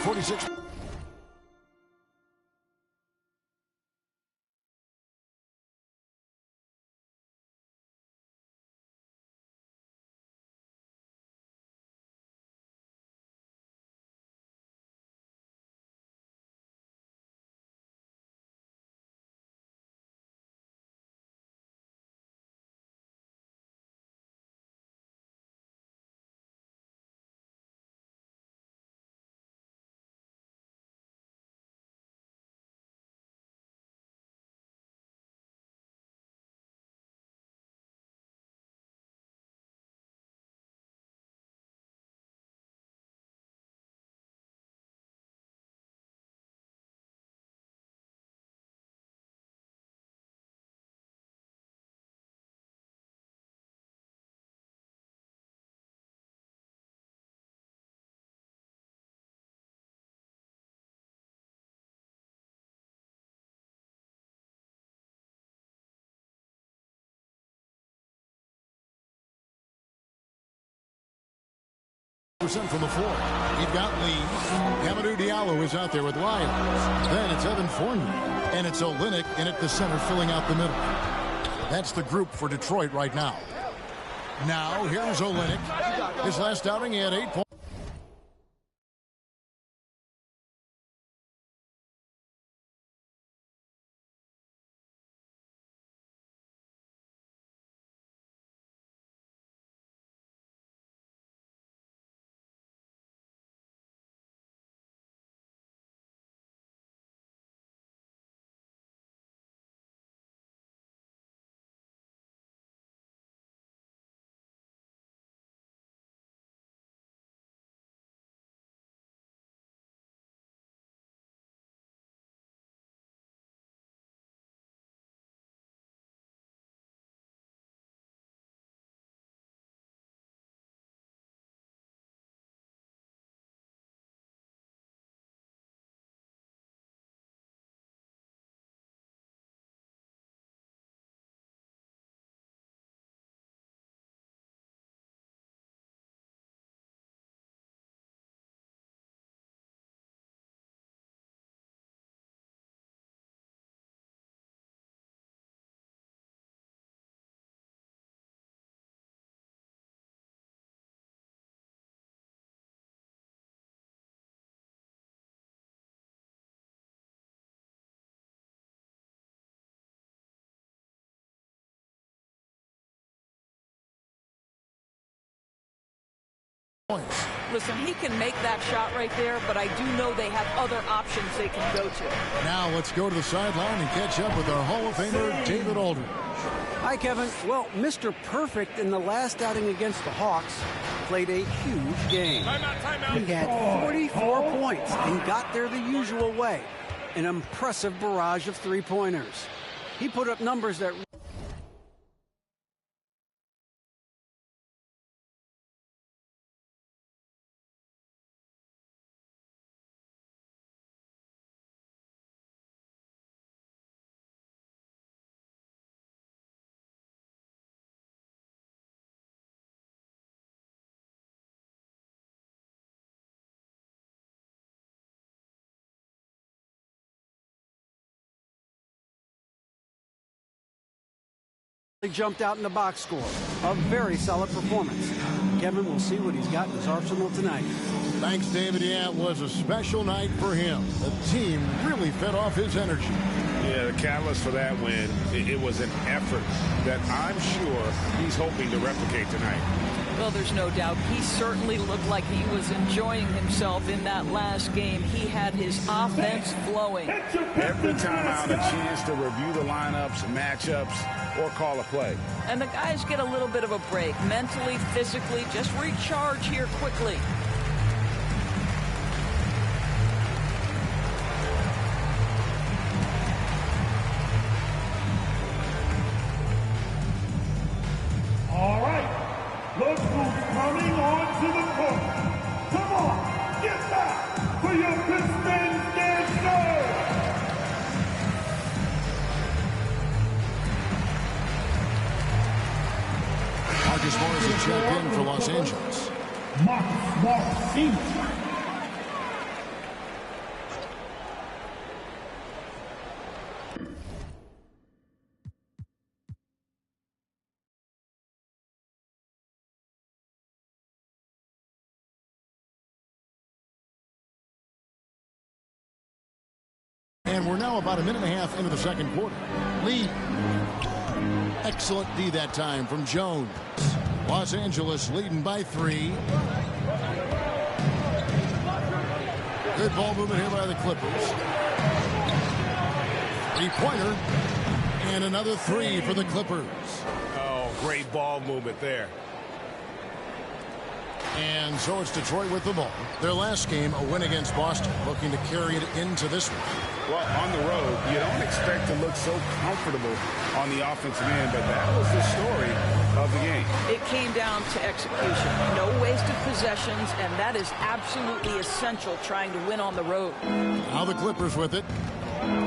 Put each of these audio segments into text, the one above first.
46. From the floor. You've got Lee. Amadou Diallo is out there with Lyons. Then it's Evan Fournier. And it's Olynyk in at the center, filling out the middle. That's the group for Detroit right now. Now, here's Olynyk. His last outing, he had 8 points. Listen, he can make that shot right there, but I do know they have other options they can go to. Now let's go to the sideline and catch up with our Hall of Famer, David Aldridge. Hi, Kevin. Well, Mr. Perfect in the last outing against the Hawks played a huge game. He had 44 points and got there the usual way. An impressive barrage of three-pointers. He put up numbers that... He jumped out in the box score. A very solid performance. Kevin will see what he's got in his arsenal tonight. Thanks, David. Yeah, it was a special night for him. The team really fed off his energy. Yeah, the catalyst for that win, it was an effort that I'm sure he's hoping to replicate tonight. Well, there's no doubt. He certainly looked like he was enjoying himself in that last game. He had his offense flowing. Every time out, a chance to review the lineups, matchups, or call a play. And the guys get a little bit of a break, mentally, physically, just recharge here quickly. All right. Look who's coming onto the court. Come on, get back for your Pistons dancer. Marcus Morris is checked in for Los Angeles. Marcus Morris, senior. And we're now about a minute and a half into the second quarter. Lee. Excellent D that time from Jones. Los Angeles leading by 3. Good ball movement here by the Clippers. 3-pointer. And another 3 for the Clippers. Oh, great ball movement there. And so it's Detroit with the ball. Their last game, a win against Boston, looking to carry it into this one. Well, on the road, you don't expect to look so comfortable on the offensive end, but that was the story of the game. It came down to execution. No wasted possessions, and that is absolutely essential trying to win on the road. Now the Clippers with it.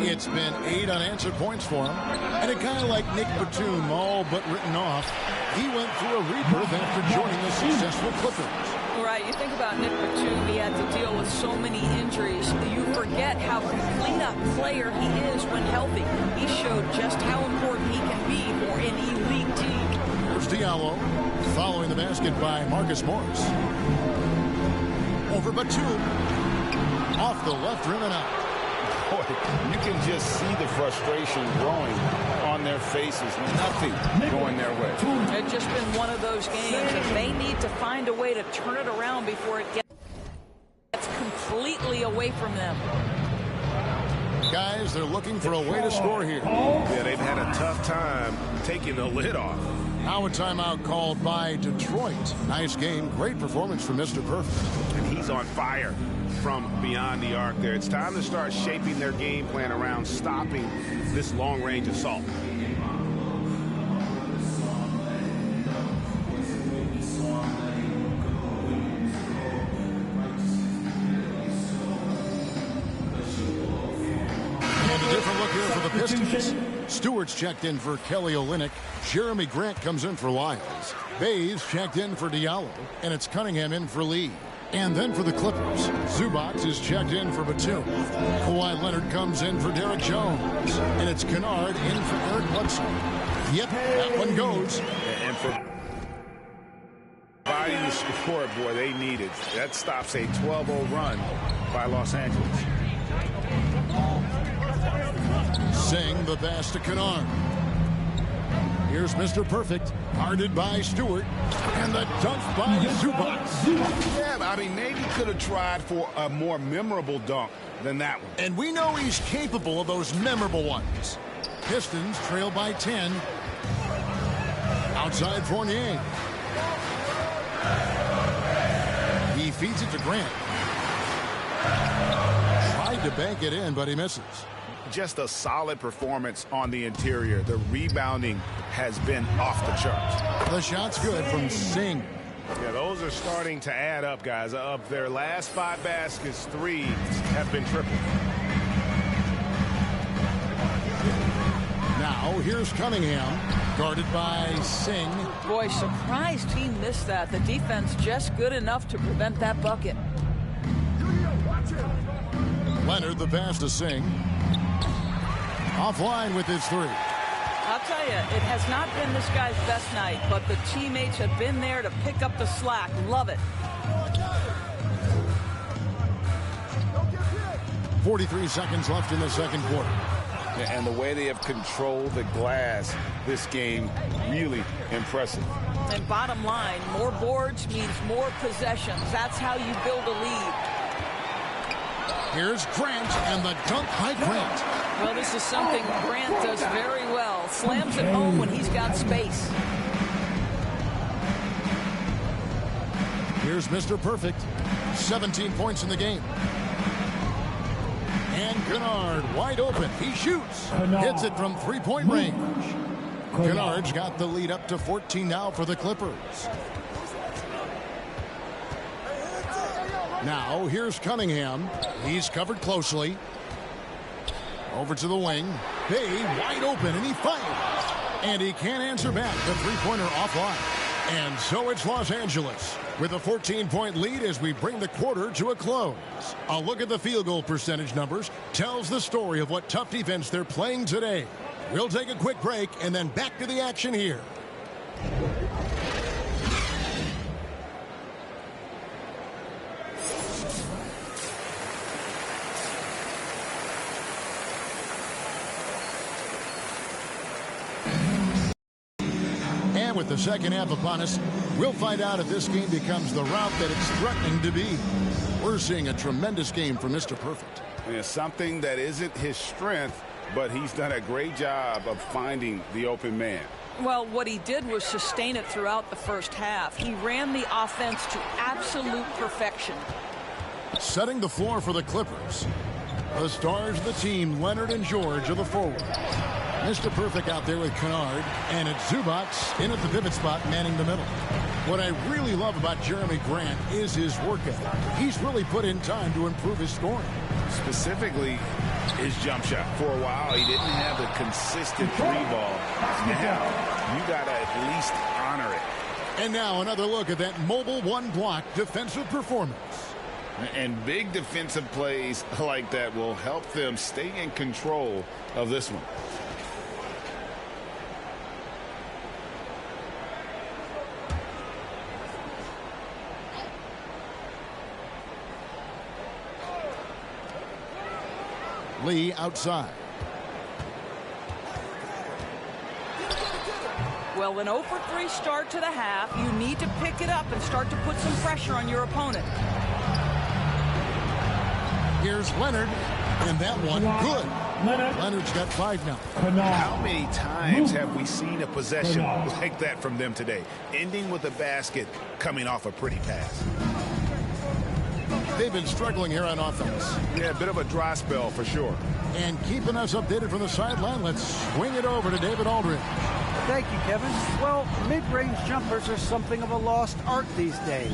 It's been 8 unanswered points for him. And it kind of like Nick Batum, all but written off. He went through a rebirth after joining the successful Clippers. Right, you think about Nick Batum, he had to deal with so many injuries. You forget how complete a player he is when healthy. He showed just how important he can be for an elite team. Here's Diallo, following the basket by Marcus Morris. Over Batum. Off the left rim and out. Boy, you can just see the frustration growing on their faces. Nothing going their way. It's just been one of those games, and they need to find a way to turn it around before it gets completely away from them. Guys, they're looking for a way to score here. Yeah, they've had a tough time taking the lid off. Now a timeout called by Detroit. Nice game. Great performance from Mr. Perfect. And he's on fire from beyond the arc there. It's time to start shaping their game plan around stopping this long-range assault. And a different look here for the Pistons. Stewart's checked in for Kelly Olynyk. Jeremy Grant comes in for Lyles. Bays checked in for Diallo. And it's Cunningham in for Lee. And then for the Clippers, Zubac is checked in for Batum. Kawhi Leonard comes in for Derek Jones. And it's Kennard in for Eric Bledsoe. Yep, that one goes. And for providing the support, boy, they needed. That stops a 12-0 run by Los Angeles. Sing the pass to Kennard. Here's Mr. Perfect, guarded by Stewart, and the dunk by Zubac. Yeah, I mean, maybe could have tried for a more memorable dunk than that one. And we know he's capable of those memorable ones. Pistons trail by 10. Outside Fournier. He feeds it to Grant. Tried to bank it in, but he misses. Just a solid performance on the interior. The rebounding has been off the charts. The shot's good from Singh. Yeah, those are starting to add up, guys. Of their last 5 baskets, 3 have been triple. Now here's Cunningham, guarded by Singh. Boy, surprised he missed that. The defense just good enough to prevent that bucket. Leonard the pass to Singh. Offline with his 3. I'll tell you, it has not been this guy's best night, but the teammates have been there to pick up the slack. Love it. 43 seconds left in the second quarter. And the way they have controlled the glass this game, really impressive. And bottom line, more boards means more possessions. That's how you build a lead. Here's Grant, and the dunk by Grant. Well, this is something Grant does very well. Slams it home when he's got space. Here's Mr. Perfect. 17 points in the game. And Kennard wide open. He shoots. Hits it from 3-point range. Kennard's got the lead up to 14 now for the Clippers. Now here's Cunningham. He's covered closely. Over to the wing. Bay wide open, and he fires. And he can't answer back. The 3-pointer offline. And so it's Los Angeles with a 14-point lead as we bring the quarter to a close. A look at the field goal percentage numbers tells the story of what tough defense they're playing today. We'll take a quick break and then back to the action here. And with the second half upon us, we'll find out if this game becomes the route that it's threatening to be. We're seeing a tremendous game from Mr. Perfect. It's something that isn't his strength, but he's done a great job of finding the open man. Well, what he did was sustain it throughout the first half. He ran the offense to absolute perfection. Setting the floor for the Clippers. The stars of the team, Leonard and George, are the forward. Mr. Perfect out there with Kennard, and it's Zubac in at the pivot spot, manning the middle. What I really love about Jeremy Grant is his work ethic. He's really put in time to improve his scoring. Specifically, his jump shot. For a while, he didn't have the consistent three ball. Now, you got to at least honor it. And now another look at that mobile one-block defensive performance. And big defensive plays like that will help them stay in control of this one. Lee outside. Well, an 0 for 3 start to the half. You need to pick it up and start to put some pressure on your opponent. Here's Leonard, and that one good. Leonard's got 5 now. How many times have we seen a possession like that from them today, ending with a basket coming off a pretty pass? They've been struggling here on offense. Yeah, a bit of a dry spell for sure. And keeping us updated from the sideline, let's swing it over to David Aldridge. Thank you, Kevin. Well, mid-range jumpers are something of a lost art these days.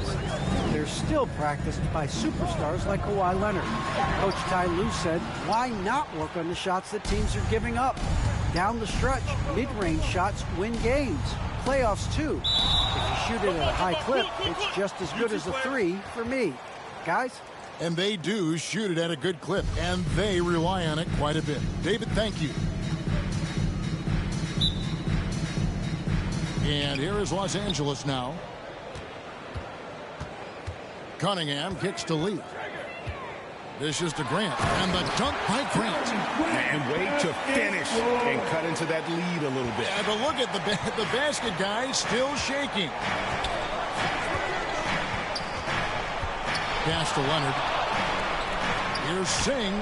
They're still practiced by superstars like Kawhi Leonard. Coach Ty Lue said, why not work on the shots that teams are giving up? Down the stretch, mid-range shots win games. Playoffs, too. If you shoot it at a high clip, it's just as good as a 3 for me. Guys? And they do shoot it at a good clip, and they rely on it quite a bit. David, thank you. And here is Los Angeles now. Cunningham kicks to Lee. This is to Grant, and the dunk by Grant. And wait to finish and cut into that lead a little bit. Yeah, but look at the basket guy still shaking. Pass to Leonard. Here's Singh.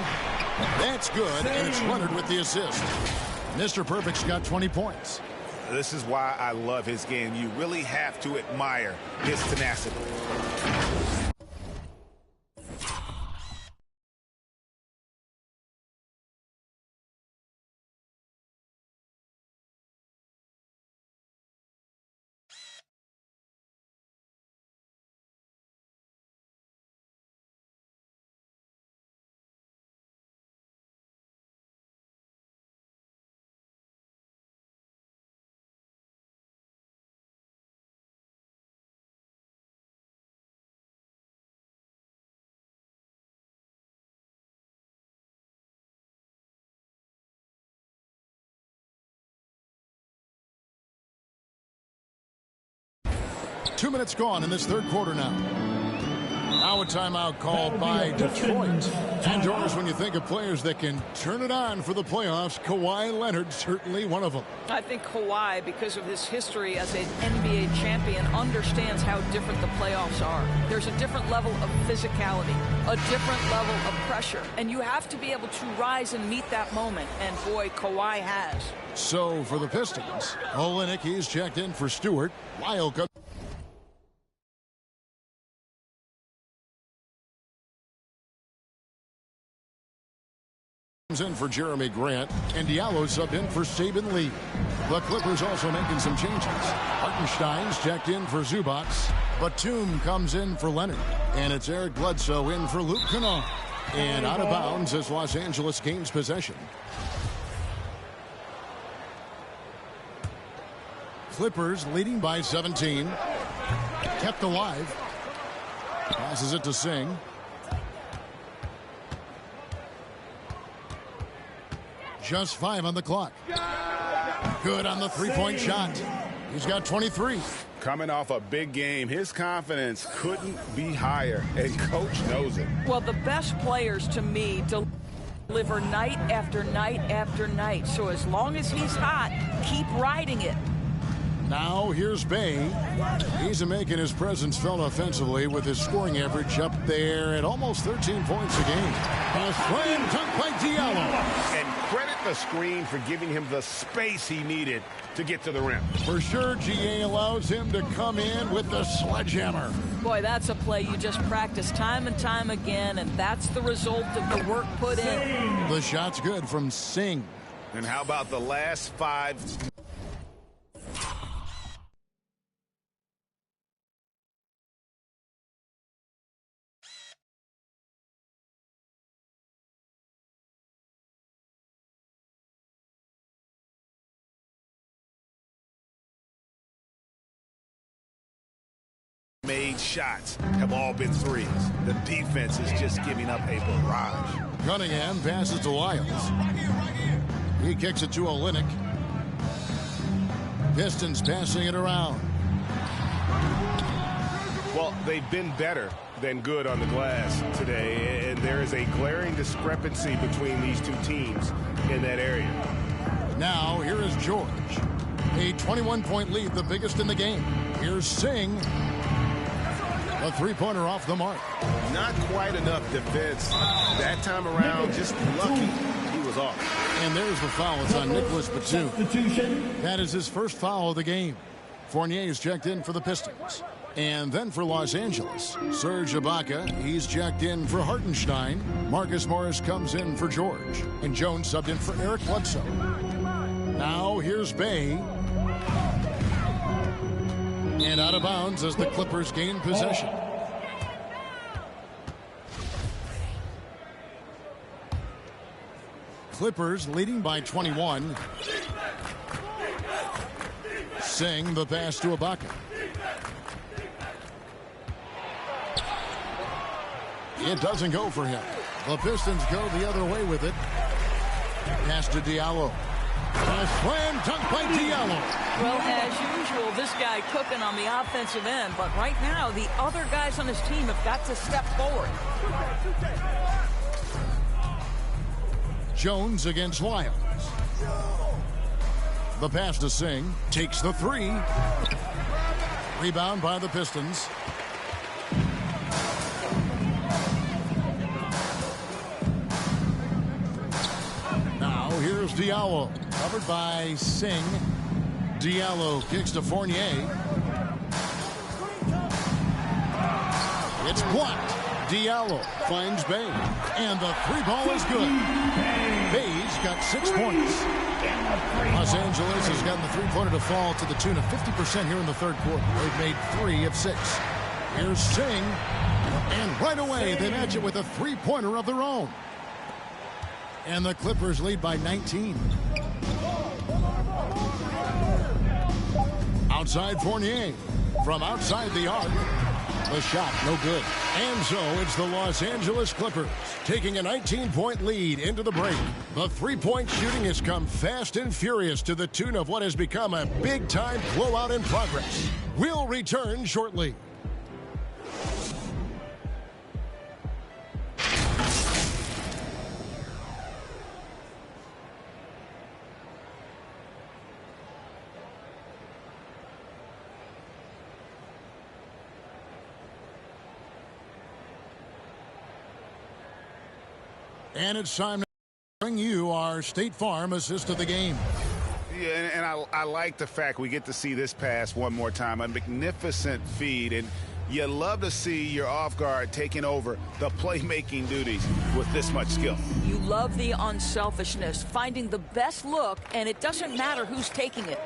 That's good, and it's Leonard with the assist. Mr. Perfect's got 20 points. This is why I love his game. You really have to admire his tenacity. Two minutes gone in this third quarter now. Now a timeout called by Detroit. Indoors, when you think of players that can turn it on for the playoffs, Kawhi Leonard certainly one of them. I think Kawhi, because of his history as an NBA champion, understands how different the playoffs are. There's a different level of physicality, a different level of pressure, and you have to be able to rise and meet that moment, and boy, Kawhi has. So for the Pistons, Olynyk, he's checked in for Stewart. Lyle comes in for Jeremy Grant, and Diallo sub in for Saban Lee. The Clippers also making some changes. Hartenstein's checked in for Zubac. Batum comes in for Leonard, and it's Eric Bledsoe in for Luke Kennard. And out of bounds as Los Angeles gains possession. Clippers leading by 17. Kept alive. Passes it to Singh. Just 5 on the clock. Good on the three-point shot. He's got 23. Coming off a big game, his confidence couldn't be higher, and Coach knows it. Well, the best players, to me, deliver night after night after night. So as long as he's hot, keep riding it. Now here's Bay. He's making his presence felt offensively with his scoring average up there at almost 13 points a game. A slam dunk by Diallo. And credit the screen for giving him the space he needed to get to the rim. For sure, GA allows him to come in with the sledgehammer. Boy, that's a play you just practice time and time again, and that's the result of the work put in. The shot's good from Singh. And how about the last 5? Made shots have all been threes. The defense is just giving up a barrage. Cunningham passes to Lyles. He kicks it to Olynyk. Pistons passing it around. Well, they've been better than good on the glass today, and there is a glaring discrepancy between these two teams in that area. Now, here is George. A 21-point lead, the biggest in the game. Here's Singh. A three-pointer off the mark. Not quite enough defense that time around. Just lucky he was off. And there's the foul. It's on Nicholas Batum. That is his first foul of the game. Fournier is checked in for the Pistons. And then for Los Angeles, Serge Ibaka. He's checked in for Hartenstein. Marcus Morris comes in for George. And Jones subbed in for Eric Bledsoe. Now here's Bay. And out of bounds as the Clippers gain possession. Clippers leading by 21. Singh the pass to Ibaka. It doesn't go for him. The Pistons go the other way with it. Pass to Diallo. A slam dunk by Diallo. Well, as usual, this guy cooking on the offensive end, but right now the other guys on his team have got to step forward. Jones against Lyles. The pass to Singh. Takes the three. Rebound by the Pistons. Now here's Diallo. Covered by Singh. Diallo kicks to Fournier. It's blocked. Diallo finds Bay. And the three ball is good. Bay's got 6 points. Los Angeles has gotten the three-pointer to fall to the tune of 50% here in the third quarter. They've made 3 of 6. Here's Singh. And right away they match it with a three-pointer of their own. And the Clippers lead by 19. Outside Fournier. From outside the arc. The shot, no good. And so it's the Los Angeles Clippers taking a 19-point lead into the break. The three-point shooting has come fast and furious to the tune of what has become a big-time blowout in progress. We'll return shortly. And it's time to bring you our State Farm assist of the game. Yeah, and I like the fact we get to see this pass one more time. A magnificent feed, and you love to see your off guard taking over the playmaking duties with this much skill. You love the unselfishness, finding the best look, and it doesn't matter who's taking it.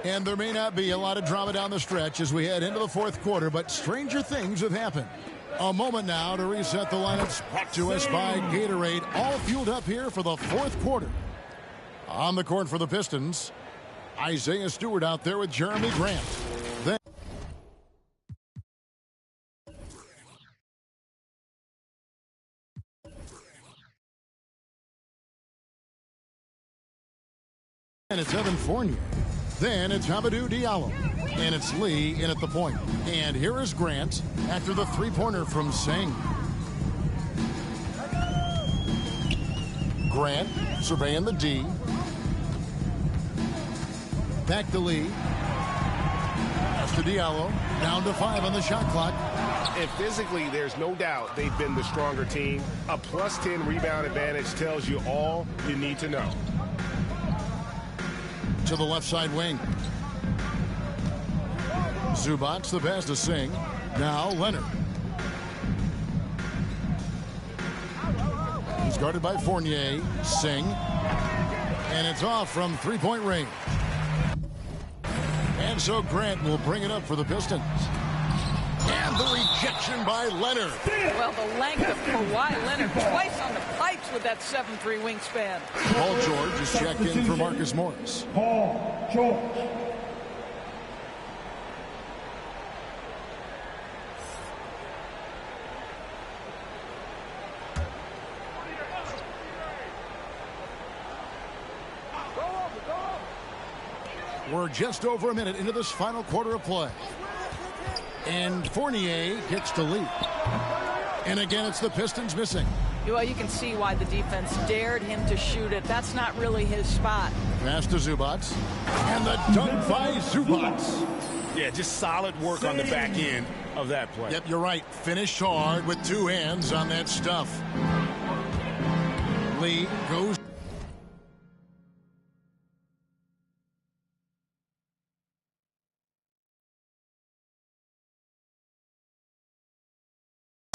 And there may not be a lot of drama down the stretch as we head into the fourth quarter, but stranger things have happened. A moment now to reset the lineups, brought to us by Gatorade, all fueled up here for the fourth quarter. On the court for the Pistons, Isaiah Stewart out there with Jeremy Grant. Then and it's Evan Fournier. Then it's Hamidou Diallo. And it's Lee in at the point. And here is Grant after the three-pointer from Singh. Grant surveying the D. Back to Lee. That's to Diallo. Down to 5 on the shot clock. And physically, there's no doubt they've been the stronger team. A plus 10 rebound advantage tells you all you need to know. To the left side wing. Zubac, the pass to Singh. Now Leonard. He's guarded by Fournier. Singh. And it's off from three-point range. And so Grant will bring it up for the Pistons. And the rejection by Leonard. Well, the length of Kawhi Leonard twice on the pipes with that 7'3" wingspan. Paul George is checked in for Marcus Morris. Paul George. We're just over a minute into this final quarter of play. And Fournier gets the lead. And again, it's the Pistons missing. Well, you can see why the defense dared him to shoot it. That's not really his spot. Pass to Zubac. And the dunk by Zubac. Yeah, just solid work on the back end of that play. Yep, you're right. Finished hard with two hands on that stuff. Lee goes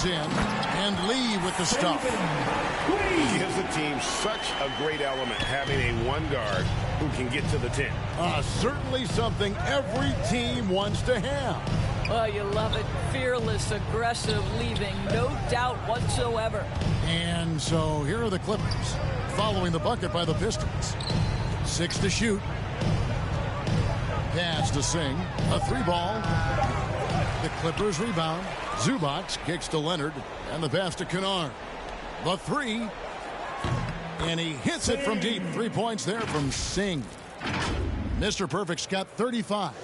in, and Lee with the stop. Gives the team such a great element having a one guard who can get to the 10. Certainly something every team wants to have. Well, you love it. Fearless, aggressive, leaving no doubt whatsoever. And so here are the Clippers following the bucket by the Pistons. 6 to shoot. Pass to Singh. A 3-ball. The Clippers rebound. Zubac kicks to Leonard, and the pass to Kennard. The 3, and he hits it from deep. 3 points there from Singh. Mr. Perfect's got 35.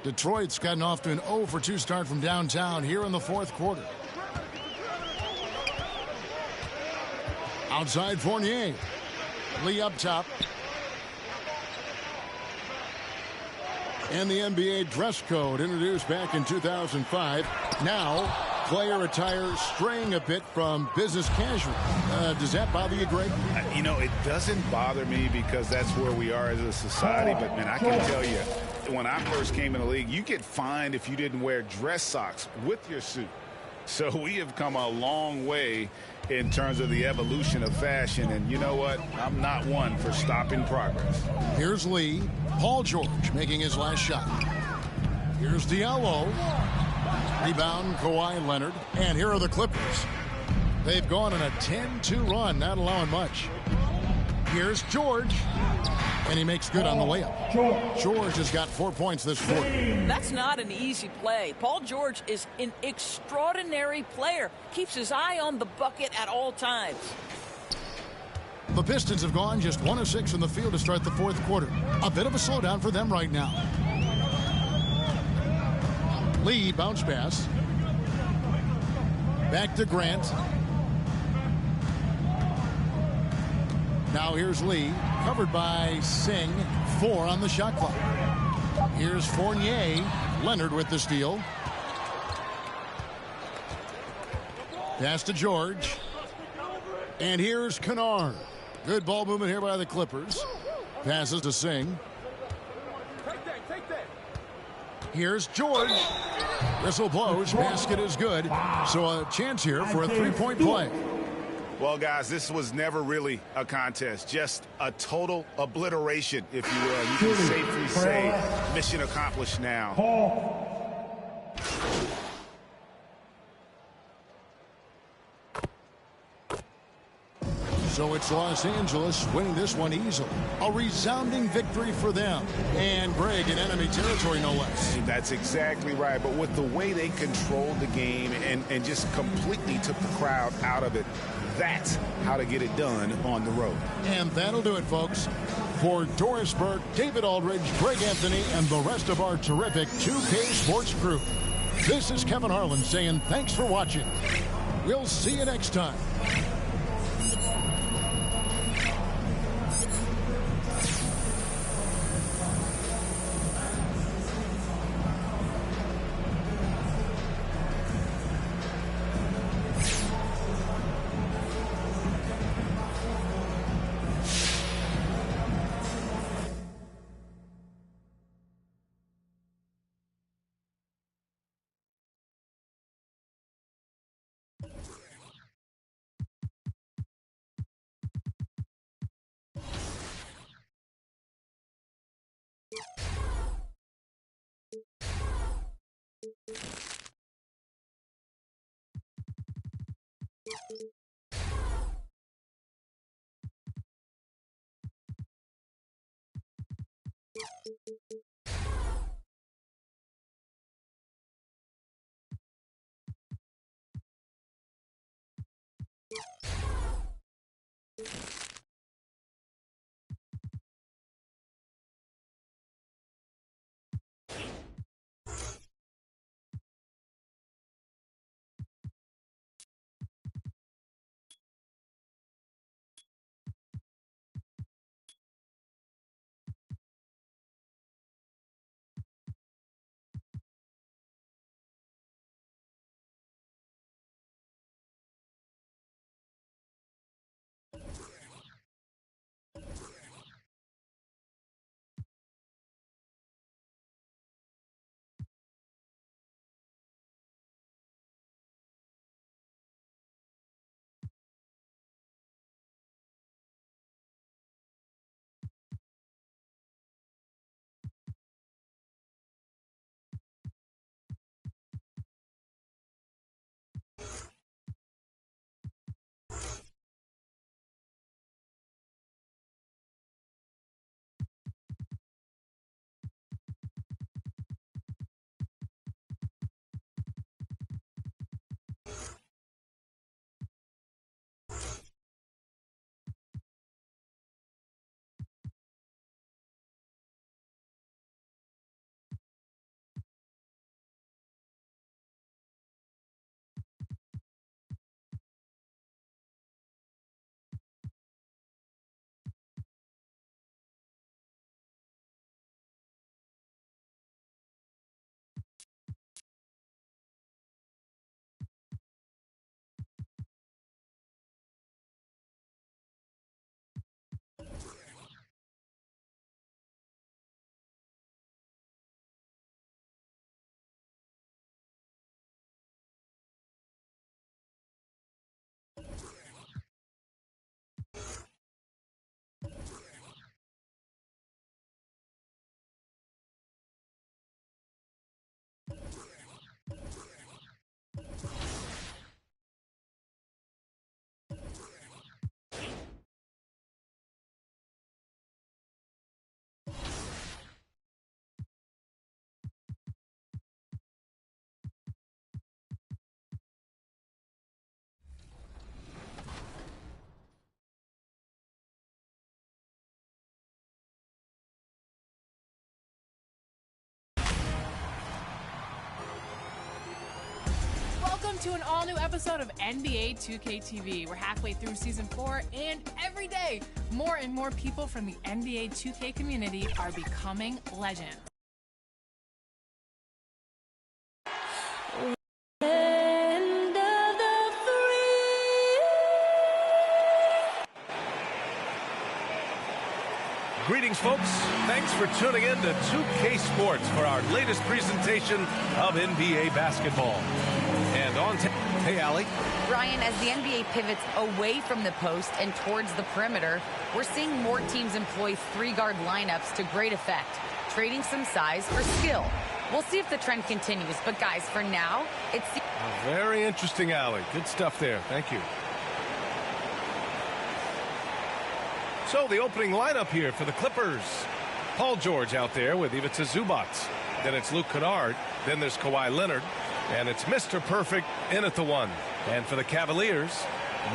Detroit's gotten off to an 0 for 2 start from downtown here in the fourth quarter. Outside Fournier. Lee up top. And the NBA dress code introduced back in 2005. Now, player attire straying a bit from business casual. Does that bother you, Greg? You know, it doesn't bother me because that's where we are as a society. But, man, I can tell you, when I first came in the league, you get fined if you didn't wear dress socks with your suit. So we have come a long way in terms of the evolution of fashion. And you know what? I'm not one for stopping progress. Here's Lee. Paul George making his last shot. Here's Diallo. Rebound, Kawhi Leonard. And here are the Clippers. They've gone on a 10-2 run, not allowing much. Here's George. And he makes good on the layup. George has got 4 points this quarter. That's not an easy play. Paul George is an extraordinary player. Keeps his eye on the bucket at all times. The Pistons have gone just 1 of 6 in the field to start the fourth quarter. A bit of a slowdown for them right now. Lee, bounce pass. Back to Grant. Now here's Lee, covered by Singh. 4 on the shot clock. Here's Fournier. Leonard with the steal. Pass to George. And here's Kennard. Good ball movement here by the Clippers. Passes to Singh. Here's George. Whistle blows. Basket is good. So a chance here for a 3-point play. Well, guys, this was never really a contest. Just a total obliteration, if you will. You can safely say mission accomplished now. So it's Los Angeles winning this one easily. A resounding victory for them. And Greg in enemy territory, no less. That's exactly right. But with the way they controlled the game and just completely took the crowd out of it, that's how to get it done on the road. And that'll do it, folks. For Doris Burke, David Aldridge, Greg Anthony, and the rest of our terrific 2K Sports crew, this is Kevin Harlan saying thanks for watching. We'll see you next time. Welcome to an all-new episode of NBA 2K TV. We're halfway through Season 4, and every day, more and more people from the NBA 2K community are becoming legends. Greetings, folks. Thanks for tuning in to 2K Sports for our latest presentation of NBA basketball. And on hey, Allie. Ryan, as the NBA pivots away from the post and towards the perimeter, we're seeing more teams employ three-guard lineups to great effect, trading some size for skill. We'll see if the trend continues, but guys, for now, it's... Very interesting, Allie. Good stuff there. Thank you. So the opening lineup here for the Clippers. Paul George out there with Ivica Zubac. Then it's Luke Kennard. Then there's Kawhi Leonard. And it's Mr. Perfect in at the 1. And for the Cavaliers,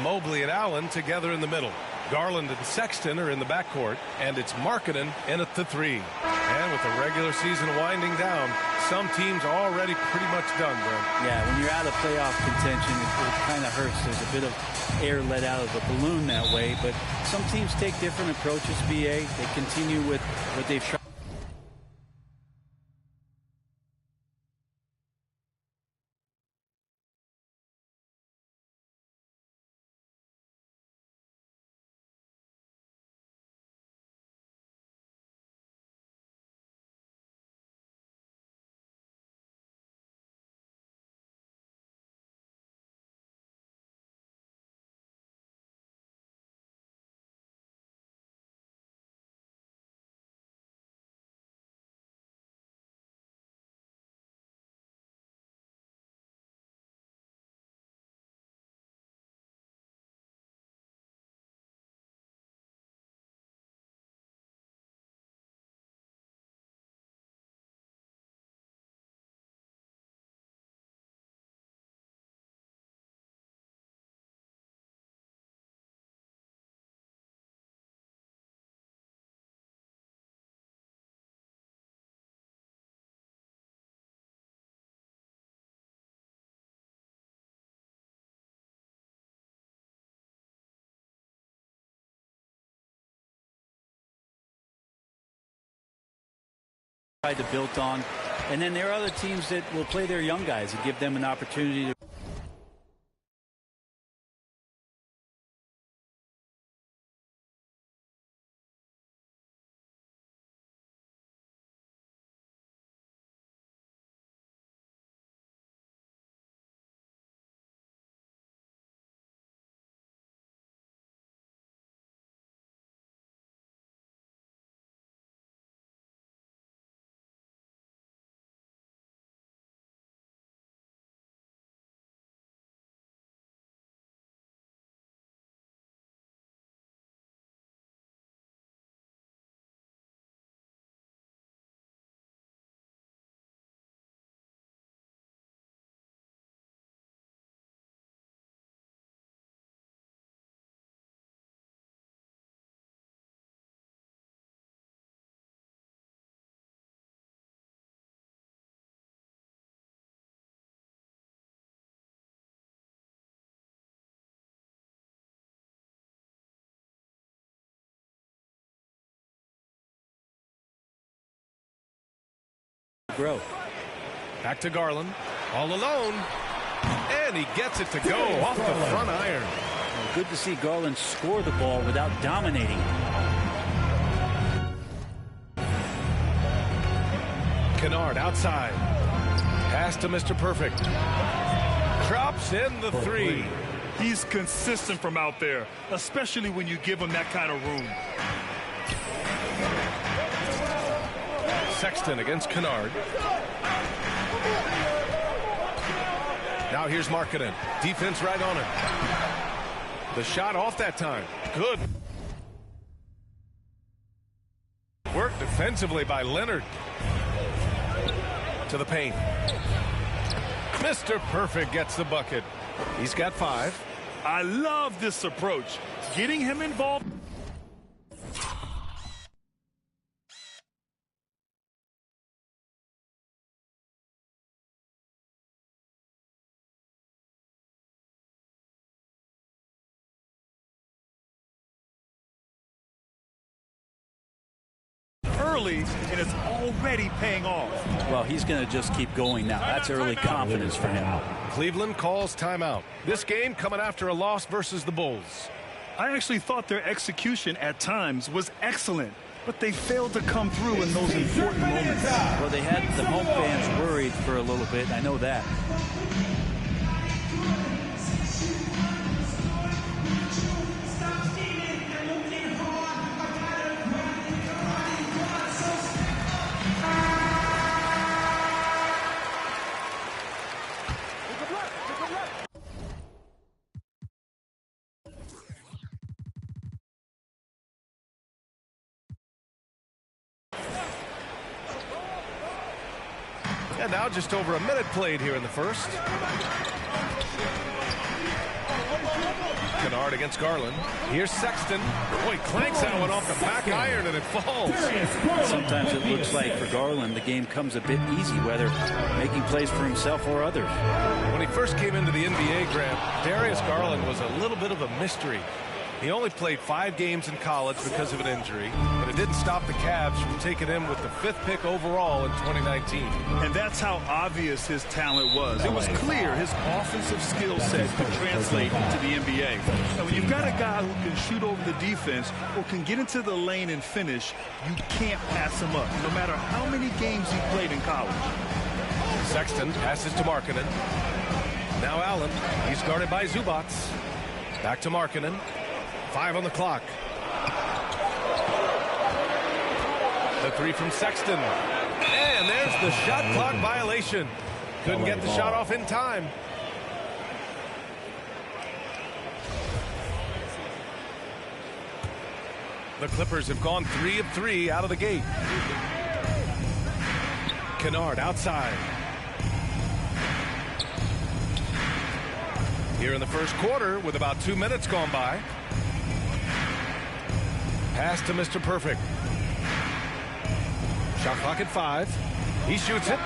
Mobley and Allen together in the middle. Garland and Sexton are in the backcourt. And it's Markkanen in at the 3. And with the regular season winding down, some teams are already pretty much done, Brent. Yeah, when you're out of playoff contention, it kind of hurts. There's a bit of air let out of the balloon that way. But some teams take different approaches, BA. They continue with what they've tried. tried to build on. And then there are other teams that will play their young guys and give them an opportunity to grow. Back to Garland, all alone, and he gets it to go off the front iron. Well, good to see Garland score the ball without dominating. Kennard outside, pass to Mr. Perfect, drops in the three. He's consistent from out there, especially when you give him that kind of room. Sexton against Kennard. Now here's Markkanen. Defense right on him. The shot off that time. Good work defensively by Leonard. To the paint. Mr. Perfect gets the bucket. He's got 5. I love this approach. Getting him involved. Early, and it's already paying off. Well, he's going to just keep going now. That's early confidence for him. Cleveland calls timeout. This game coming after a loss versus the Bulls. I actually thought their execution at times was excellent, but they failed to come through in those important moments. Well, they had the home fans worried for a little bit. I know that. And now just over a minute played here in the first. Kennard against Garland. Here's Sexton. Boy, clanks that one off the back iron and it falls. Sometimes it looks like for Garland the game comes a bit easy, whether making plays for himself or others. When he first came into the NBA, Grant, Darius Garland was a little bit of a mystery. He only played 5 games in college because of an injury, but it didn't stop the Cavs from taking him with the 5th pick overall in 2019. And that's how obvious his talent was. It was clear his offensive skill set could translate into the NBA. And when you've got a guy who can shoot over the defense or can get into the lane and finish, you can't pass him up, no matter how many games he played in college. Sexton passes to Markkanen. Now Allen. He's guarded by Zubats. Back to Markkanen. 5 on the clock. The 3 from Sexton. And there's the shot clock violation. Couldn't get the shot off in time. The Clippers have gone 3 of 3 out of the gate. Kennard outside. Here in the first quarter with about 2 minutes gone by. Pass to Mr. Perfect. Shot clock at 5. He shoots it.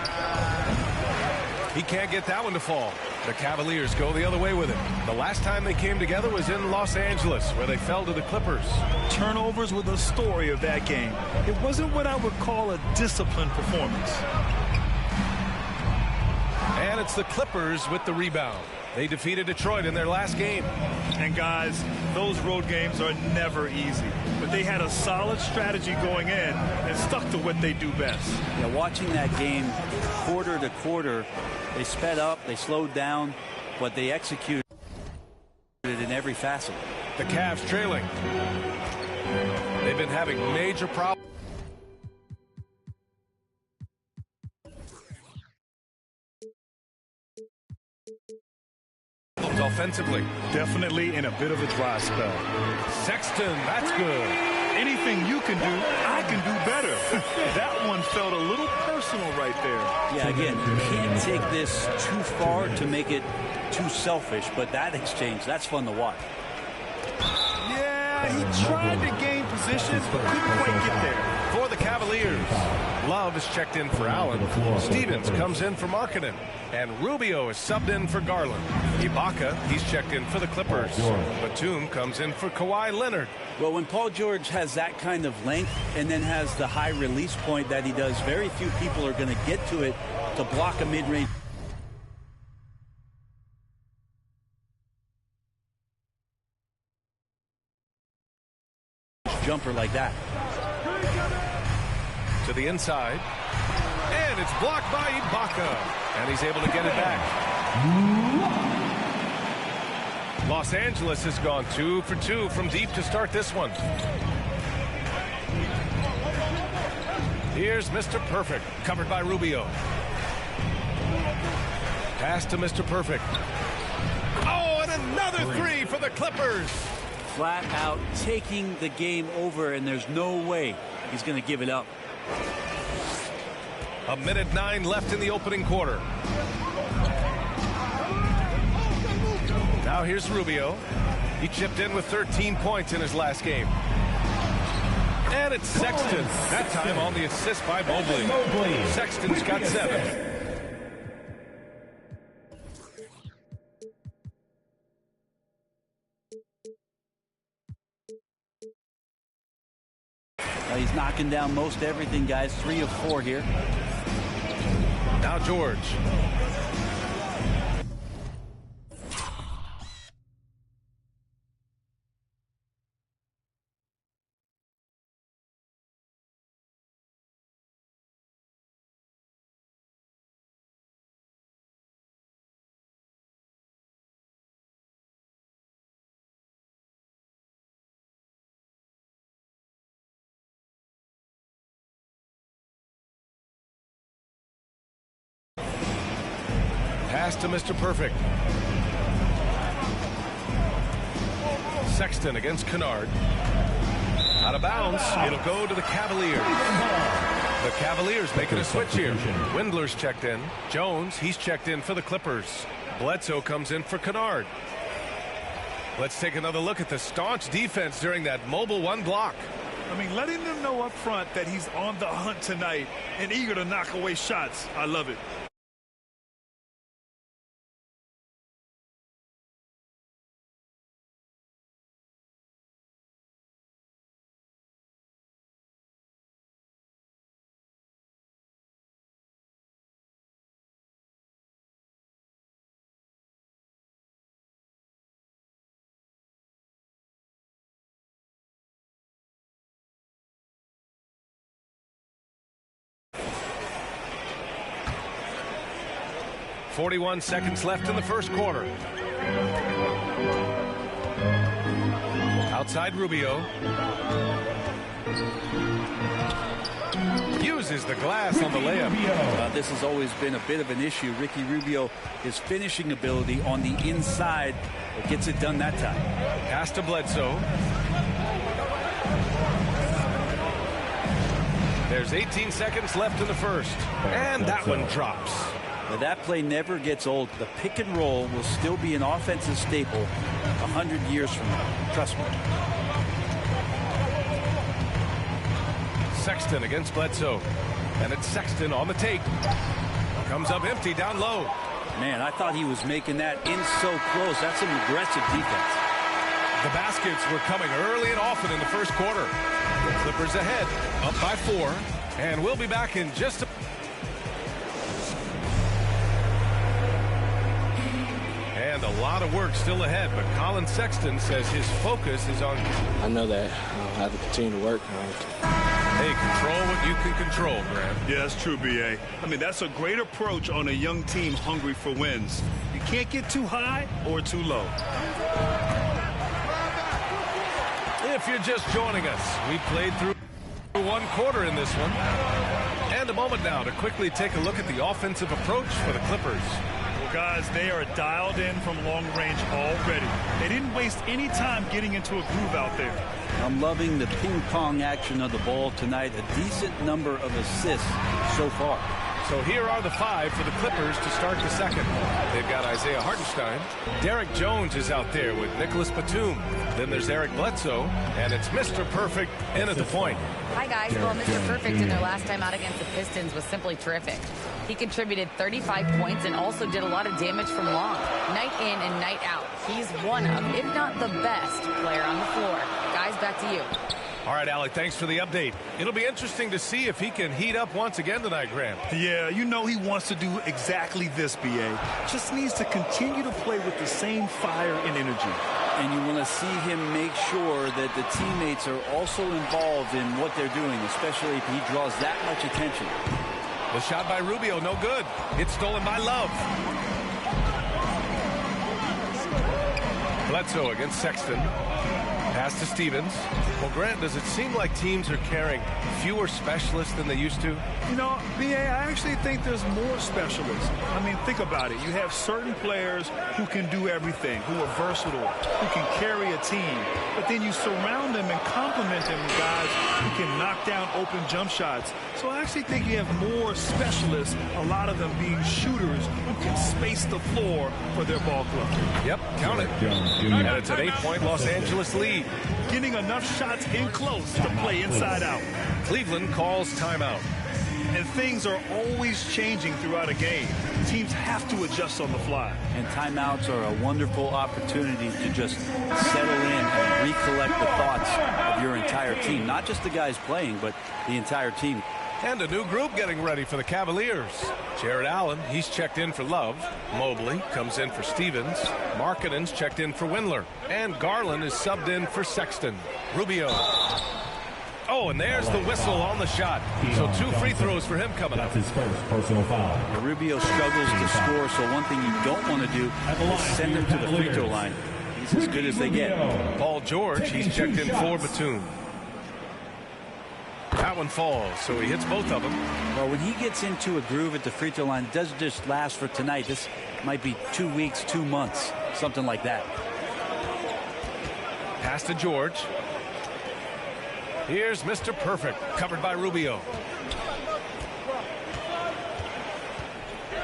He can't get that one to fall. The Cavaliers go the other way with it. The last time they came together was in Los Angeles, where they fell to the Clippers. Turnovers were the story of that game. It wasn't what I would call a disciplined performance. And it's the Clippers with the rebound. They defeated Detroit in their last game. And guys, those road games are never easy. But they had a solid strategy going in and stuck to what they do best. Yeah, watching that game quarter to quarter, they sped up, they slowed down, but they executed it in every facet. The Cavs trailing. They've been having major problems offensively. Definitely in a bit of a dry spell. Sexton, that's good. Anything you can do, I can do better. That one felt a little personal right there. Yeah, again, you can't take this too far to make it too selfish, but that exchange, that's fun to watch. Yeah, he tried to gain position, but couldn't quite get there. For the Cavaliers, Love is checked in for Allen. Stevens comes in for Markkanen. And Rubio is subbed in for Garland. Ibaka, he's checked in for the Clippers. Batum comes in for Kawhi Leonard. Well, when Paul George has that kind of length and then has the high release point that he does, very few people are going to get to it to block a mid-range jumper like that. To the inside. And it's blocked by Ibaka. And he's able to get it back. Los Angeles has gone 2 for 2 from deep to start this one. Here's Mr. Perfect, covered by Rubio. Pass to Mr. Perfect. Oh, and another three for the Clippers. Flat out taking the game over, and there's no way he's going to give it up. 1:09 left in the opening quarter. Now here's Rubio. He chipped in with 13 points in his last game. And it's Sexton. That time on the assist by Mobley. Sexton's got 7. He's knocking down most everything, guys. 3 of 4 here. Now George. Pass to Mr. Perfect. Sexton against Kennard. Out of bounds. It'll go to the Cavaliers. The Cavaliers making a switch here. Windler's checked in. Jones, he's checked in for the Clippers. Bledsoe comes in for Kennard. Let's take another look at the staunch defense during that mobile 1 block. I mean, letting them know up front that he's on the hunt tonight and eager to knock away shots. I love it. .41 seconds left in the first quarter. Outside Rubio. Uses the glass on the layup. This has always been a bit of an issue. Ricky Rubio, his finishing ability on the inside, gets it done that time. Pass to Bledsoe. There's 18 seconds left in the first. And that one drops. Now, that play never gets old. The pick and roll will still be an offensive staple 100 years from now. Trust me. Sexton against Bledsoe. And it's Sexton on the take. Comes up empty down low. Man, I thought he was making that in so close. That's some aggressive defense. The baskets were coming early and often in the first quarter. The Clippers ahead, up by 4. And we'll be back in just a... And a lot of work still ahead, but Colin Sexton says his focus is on... I know that I'll have to continue to work. Hey, control what you can control, Grant. Yeah, that's true, B.A. I mean, that's a great approach on a young team hungry for wins. You can't get too high or too low. If you're just joining us, we played through one quarter in this one. And a moment now to quickly take a look at the offensive approach for the Clippers. Well, guys, they are dialed in from long range already. They didn't waste any time getting into a groove out there. I'm loving the ping-pong action of the ball tonight. A decent number of assists so far. So here are the 5 for the Clippers to start the second. They've got Isaiah Hartenstein. Derek Jones is out there with Nicholas Batum. Then there's Eric Bledsoe, and it's Mr. Perfect in at the point. Hi, guys. Well, Mr. Perfect in their last time out against the Pistons was simply terrific. He contributed 35 points and also did a lot of damage from long. Night in and night out. He's one of, if not the best, player on the floor. Guys, back to you. All right, Alec, thanks for the update. It'll be interesting to see if he can heat up once again tonight, Graham. Yeah, you know he wants to do exactly this, B.A. Just needs to continue to play with the same fire and energy. And you want to see him make sure that the teammates are also involved in what they're doing, especially if he draws that much attention. The shot by Rubio, no good. It's stolen by Love. Bledsoe against Sexton. Pass to Stevens. Well, Grant, does it seem like teams are carrying fewer specialists than they used to? You know, B.A., I actually think there's more specialists. I mean, think about it. You have certain players who can do everything, who are versatile, who can carry a team. But then you surround them and complement them with guys who can knock down open jump shots. So I actually think you have more specialists, a lot of them being shooters who can space the floor for their ball club. Yep, count it. And it's an 8-point Los Angeles lead. Getting enough shots in close to play inside out. Cleveland calls timeout. And things are always changing throughout a game. Teams have to adjust on the fly. And timeouts are a wonderful opportunity to just settle in and recollect the thoughts of your entire team. Not just the guys playing, but the entire team. And a new group getting ready for the Cavaliers. Jared Allen, he's checked in for Love. Mobley comes in for Stevens. Markkanen's checked in for Windler. And Garland is subbed in for Sexton. Rubio. Oh, and there's the whistle on the shot. So 2 free throws for him coming up. That's his first personal foul. Rubio struggles to score, so one thing you don't want to do is send him to the free throw line. He's as good as they get. Paul George, he's checked in for Batum. That one falls, so he hits both of them. Well, when he gets into a groove at the free throw line, it doesn't just last for tonight. This might be 2 weeks, 2 months, something like that. Pass to George. Here's Mr. Perfect, covered by Rubio.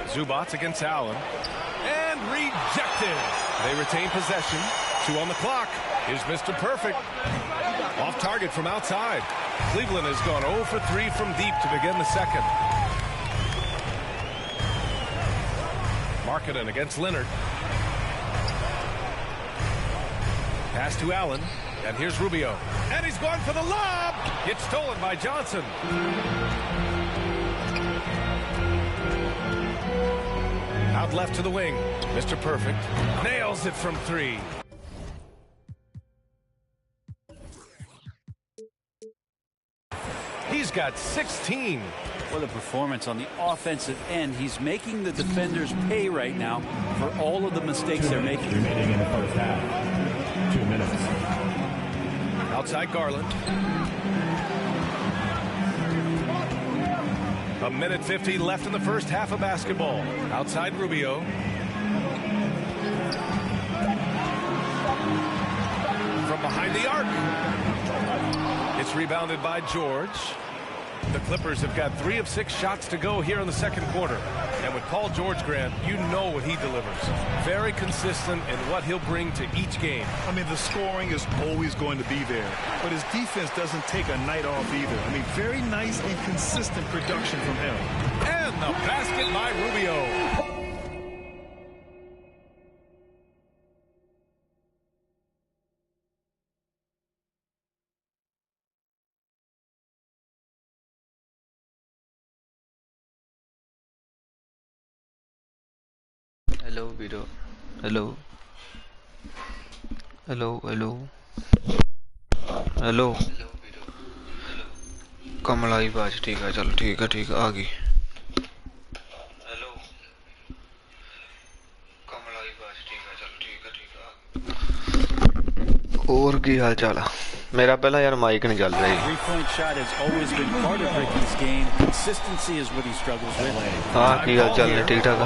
Zubac against Allen. And rejected. They retain possession. 2 on the clock. Here's Mr. Perfect. Off target from outside. Cleveland has gone 0 for 3 from deep to begin the second. Markkanen against Leonard. Pass to Allen. And here's Rubio. And he's going for the lob. It's stolen by Johnson. Out left to the wing. Mr. Perfect nails it from 3. He's got 16. What a performance on the offensive end. He's making the defenders pay right now for all of the mistakes they're making. Remaining in the first half. 2 minutes. Outside Garland. 1:50 left in the first half of basketball. Outside Rubio. From behind the arc. It's rebounded by George. The Clippers have got 3 of 6 shots to go here in the second quarter. And with Paul George, Grant, you know what he delivers. Very consistent in what he'll bring to each game. I mean, the scoring is always going to be there. But his defense doesn't take a night off either. I mean, very nice and consistent production from him. And the basket by Rubio. Hello, video. Hello. Hello, hello. Hello. कमलाई बाज ठीक है चलो ठीक है आ गई hello कमलाई बाज ठीक है चलो ठीक है और की हाल चाल है मेरा पहला यार माइक नहीं चल रही हाँ की हाल चाल है ठीक ठाक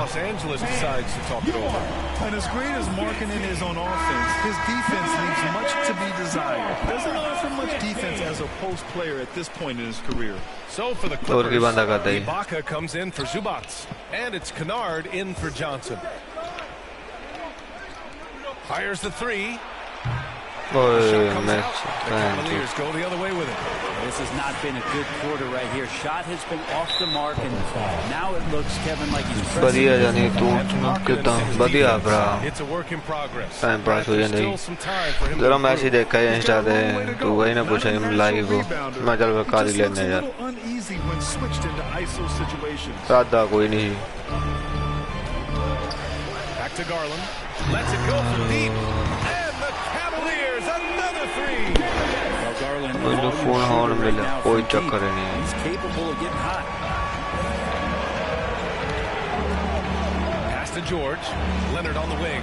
And as great as Markkanen is on offense, his defense leaves much to be desired. Doesn't offer much defense as a post player at this point in his career. So for the Clippers, Ibaka comes in for Zubats, and it's Kennard in for Johnson. Fires the three. Cavaliers go the other way with it. This has not been a good quarter right here. Shot has been off the mark, and now it looks, Kevin, like he's बढ़िया जानी तू कितना बढ़िया भरा It's a work in progress. Time pass हो जाने जरा match ही देखा है इंस्टा पे तू वही ना पूछा हम लाइव को मैं चल कार ही लेने यार सादा कोई नहीं Back to Garland. Lets it go from deep. And the Cavaliers another three. कोई फोन हॉर्न मिला कोई चक्कर नहीं He's capable of getting hot. Pass to George. Leonard on the wing.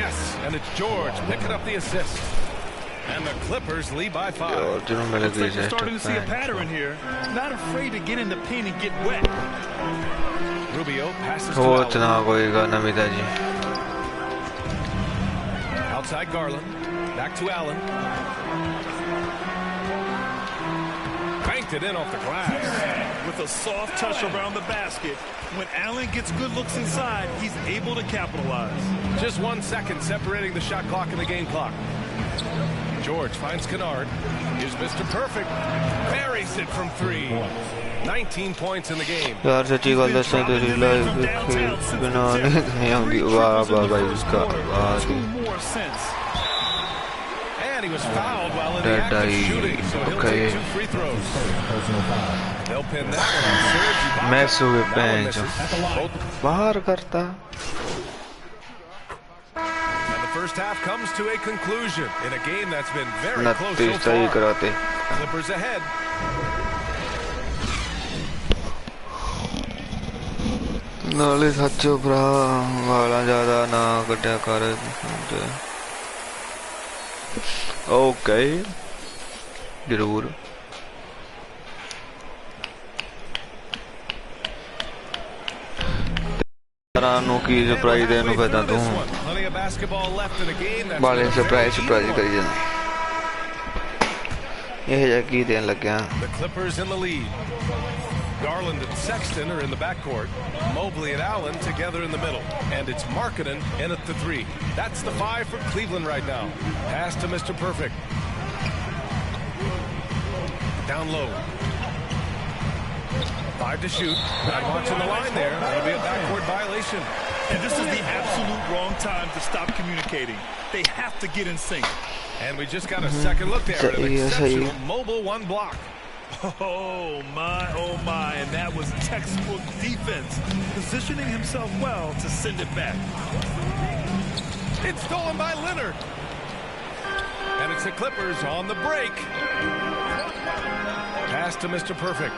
Yes, and it's George picking up the assist. And the Clippers lead by 5. Looks like you're starting to see a pattern here. Not afraid to get in the paint and get wet. Rubio passes to Allen. Outside Garland. Back to Allen. Banked it in off the glass. With a soft touch around the basket, when Allen gets good looks inside, he's able to capitalize. Just 1 second separating the shot clock and the game clock. George finds Kennard. Here's Mr. Perfect. Buries it from 3. 19 points in the game. यार सच्ची बात है तो live बिना नहीं होगी वाह वाह भाई उसका And he was fouled while in the act of shooting, so he'll take 2 free throws. They'll pin that one on Serge Ibaka. मैं सुबह बेंच बाहर करता First half comes to a conclusion in a game that's been very close so far. Clippers ahead. नाले सच्चो भरा वाला ज़्यादा ना कट्या करे ओके जरूर नो की सरप्राइज देने को था तू बाले सरप्राइज करी जाने ये जाकी देने लग गया The Clippers in the lead. Garland and Sexton are in the backcourt. Mobley and Allen together in the middle. And it's Markkanen in at the 3. That's the 5 for Cleveland right now. Pass to Mr. Perfect. Down low. 5 to shoot. Not watching the line there. That'll be a backcourt violation. And this is the absolute wrong time to stop communicating. They have to get in sync. And we just got a second look there at an exceptional mobile 1 block. Oh my, and that was textbook defense, positioning himself well to send it back. It's stolen by Leonard. And it's the Clippers on the break. Pass to Mr. Perfect.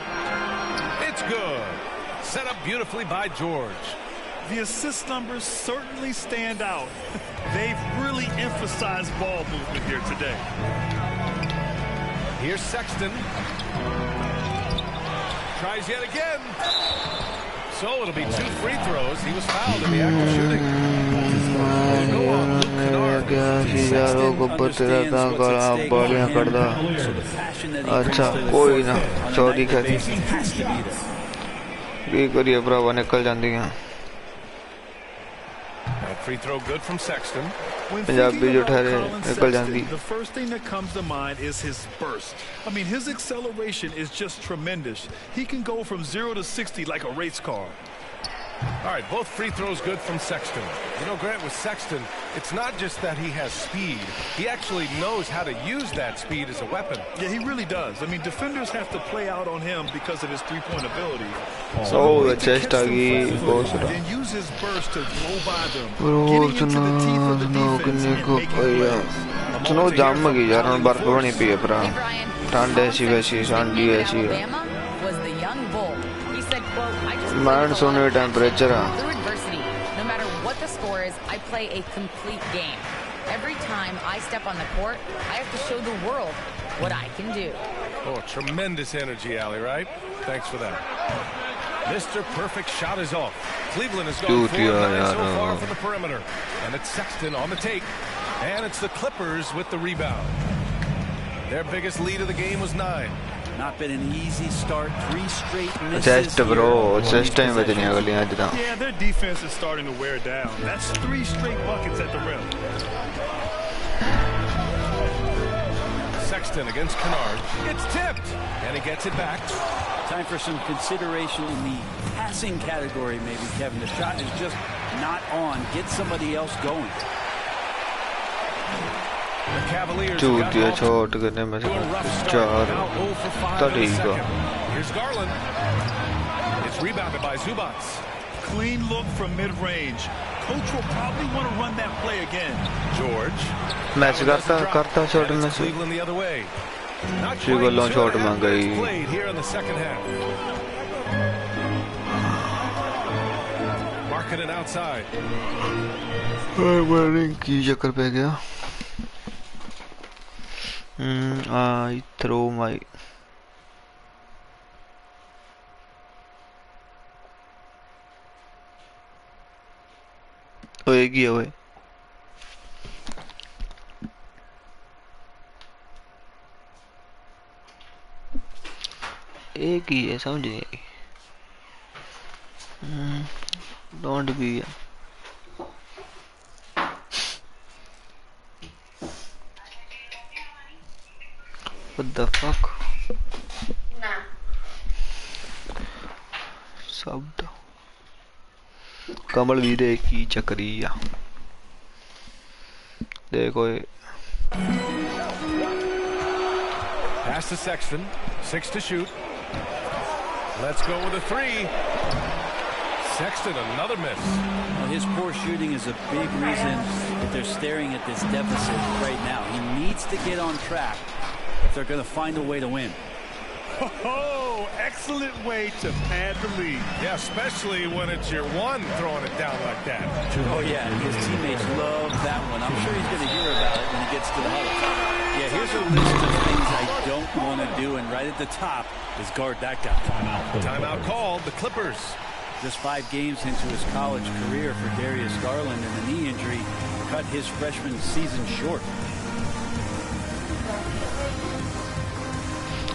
It's good. Set up beautifully by George. The assist numbers certainly stand out. They've really emphasized ball movement here today. Here's Sexton. Tries yet again. So it'll be 2 free throws. He was fouled in the act of shooting. अच्छा कोई ना sorry करी ये करिए भरावा निकल जाती हैं Free throw good from Sexton. Punjabi जो ठहरे निकल जाती. The first thing that comes to mind is his burst. I mean, his acceleration is just tremendous. He can go from 0 to 60 like a race car. All right, both free throws good from Sexton. You know, Grant, with Sexton, it's not just that he has speed. He actually knows how to use that speed as a weapon. Yeah, he really does. I mean, defenders have to play out on him because of his three-point ability. So the chest agi then use his burst to blow by them, getting into the teeth of the defense and making plays. Suno jam gi yaar hun barf bani pi hai pra. Thand aisi waisi sandi aisi. Was the young bull. He said, quote, I just Man sone temperature through adversity. No matter what the score is, I play a complete game. Every time I step on the court, I have to show the world what I can do. Oh, tremendous energy, Allie, right? Thanks for that. Mr. Perfect shot is off. Cleveland has gone 4-9 so far from the perimeter. And it's Sexton on the take. And it's the Clippers with the rebound. Their biggest lead of the game was 9. Not been an easy start. 3 straight misses. Just bro, just time bajne wali aaj ta. Yeah, their defense is starting to wear down. That's 3 straight buckets at the rim. Sexton against Kennard. It's tipped, and he gets it back. Time for some consideration in the passing category, maybe, Kevin. The shot is just not on. Get somebody else going. The Cavaliers चूतिया छोड़ करने में से 4 तरीका. Here's Garland. It's rebounded by Zubats. Clean look from mid-range. Coach will probably want to run that play again. George. Match करता shot में से. Cleveland the other way. Chigolon shot में गई. Played here in the second half. Marking it outside. Warning की चक्कर पे गया. I throw my एक ही है एक ही है समझ नहीं आई. Don't be. What the fuck? Nah. Subbed. कमल वीरे की चक्रिया. देखो ये. Pass to Sexton. 6 to shoot. Let's go with a 3. Sexton, another miss. Well, his poor shooting is a big reason that they're staring at this deficit right now. He needs to get on track if they're going to find a way to win. Oh, excellent way to pad the lead. Yeah, especially when it's your one throwing it down like that. Oh, yeah, his teammates love that one. I'm sure he's going to hear about it when he gets to the huddle. Yeah, here's a list of things I don't want to do, and right at the top is guard that guy. Timeout called. The Clippers. Just 5 games into his college career for Darius Garland, and the knee injury cut his freshman season short.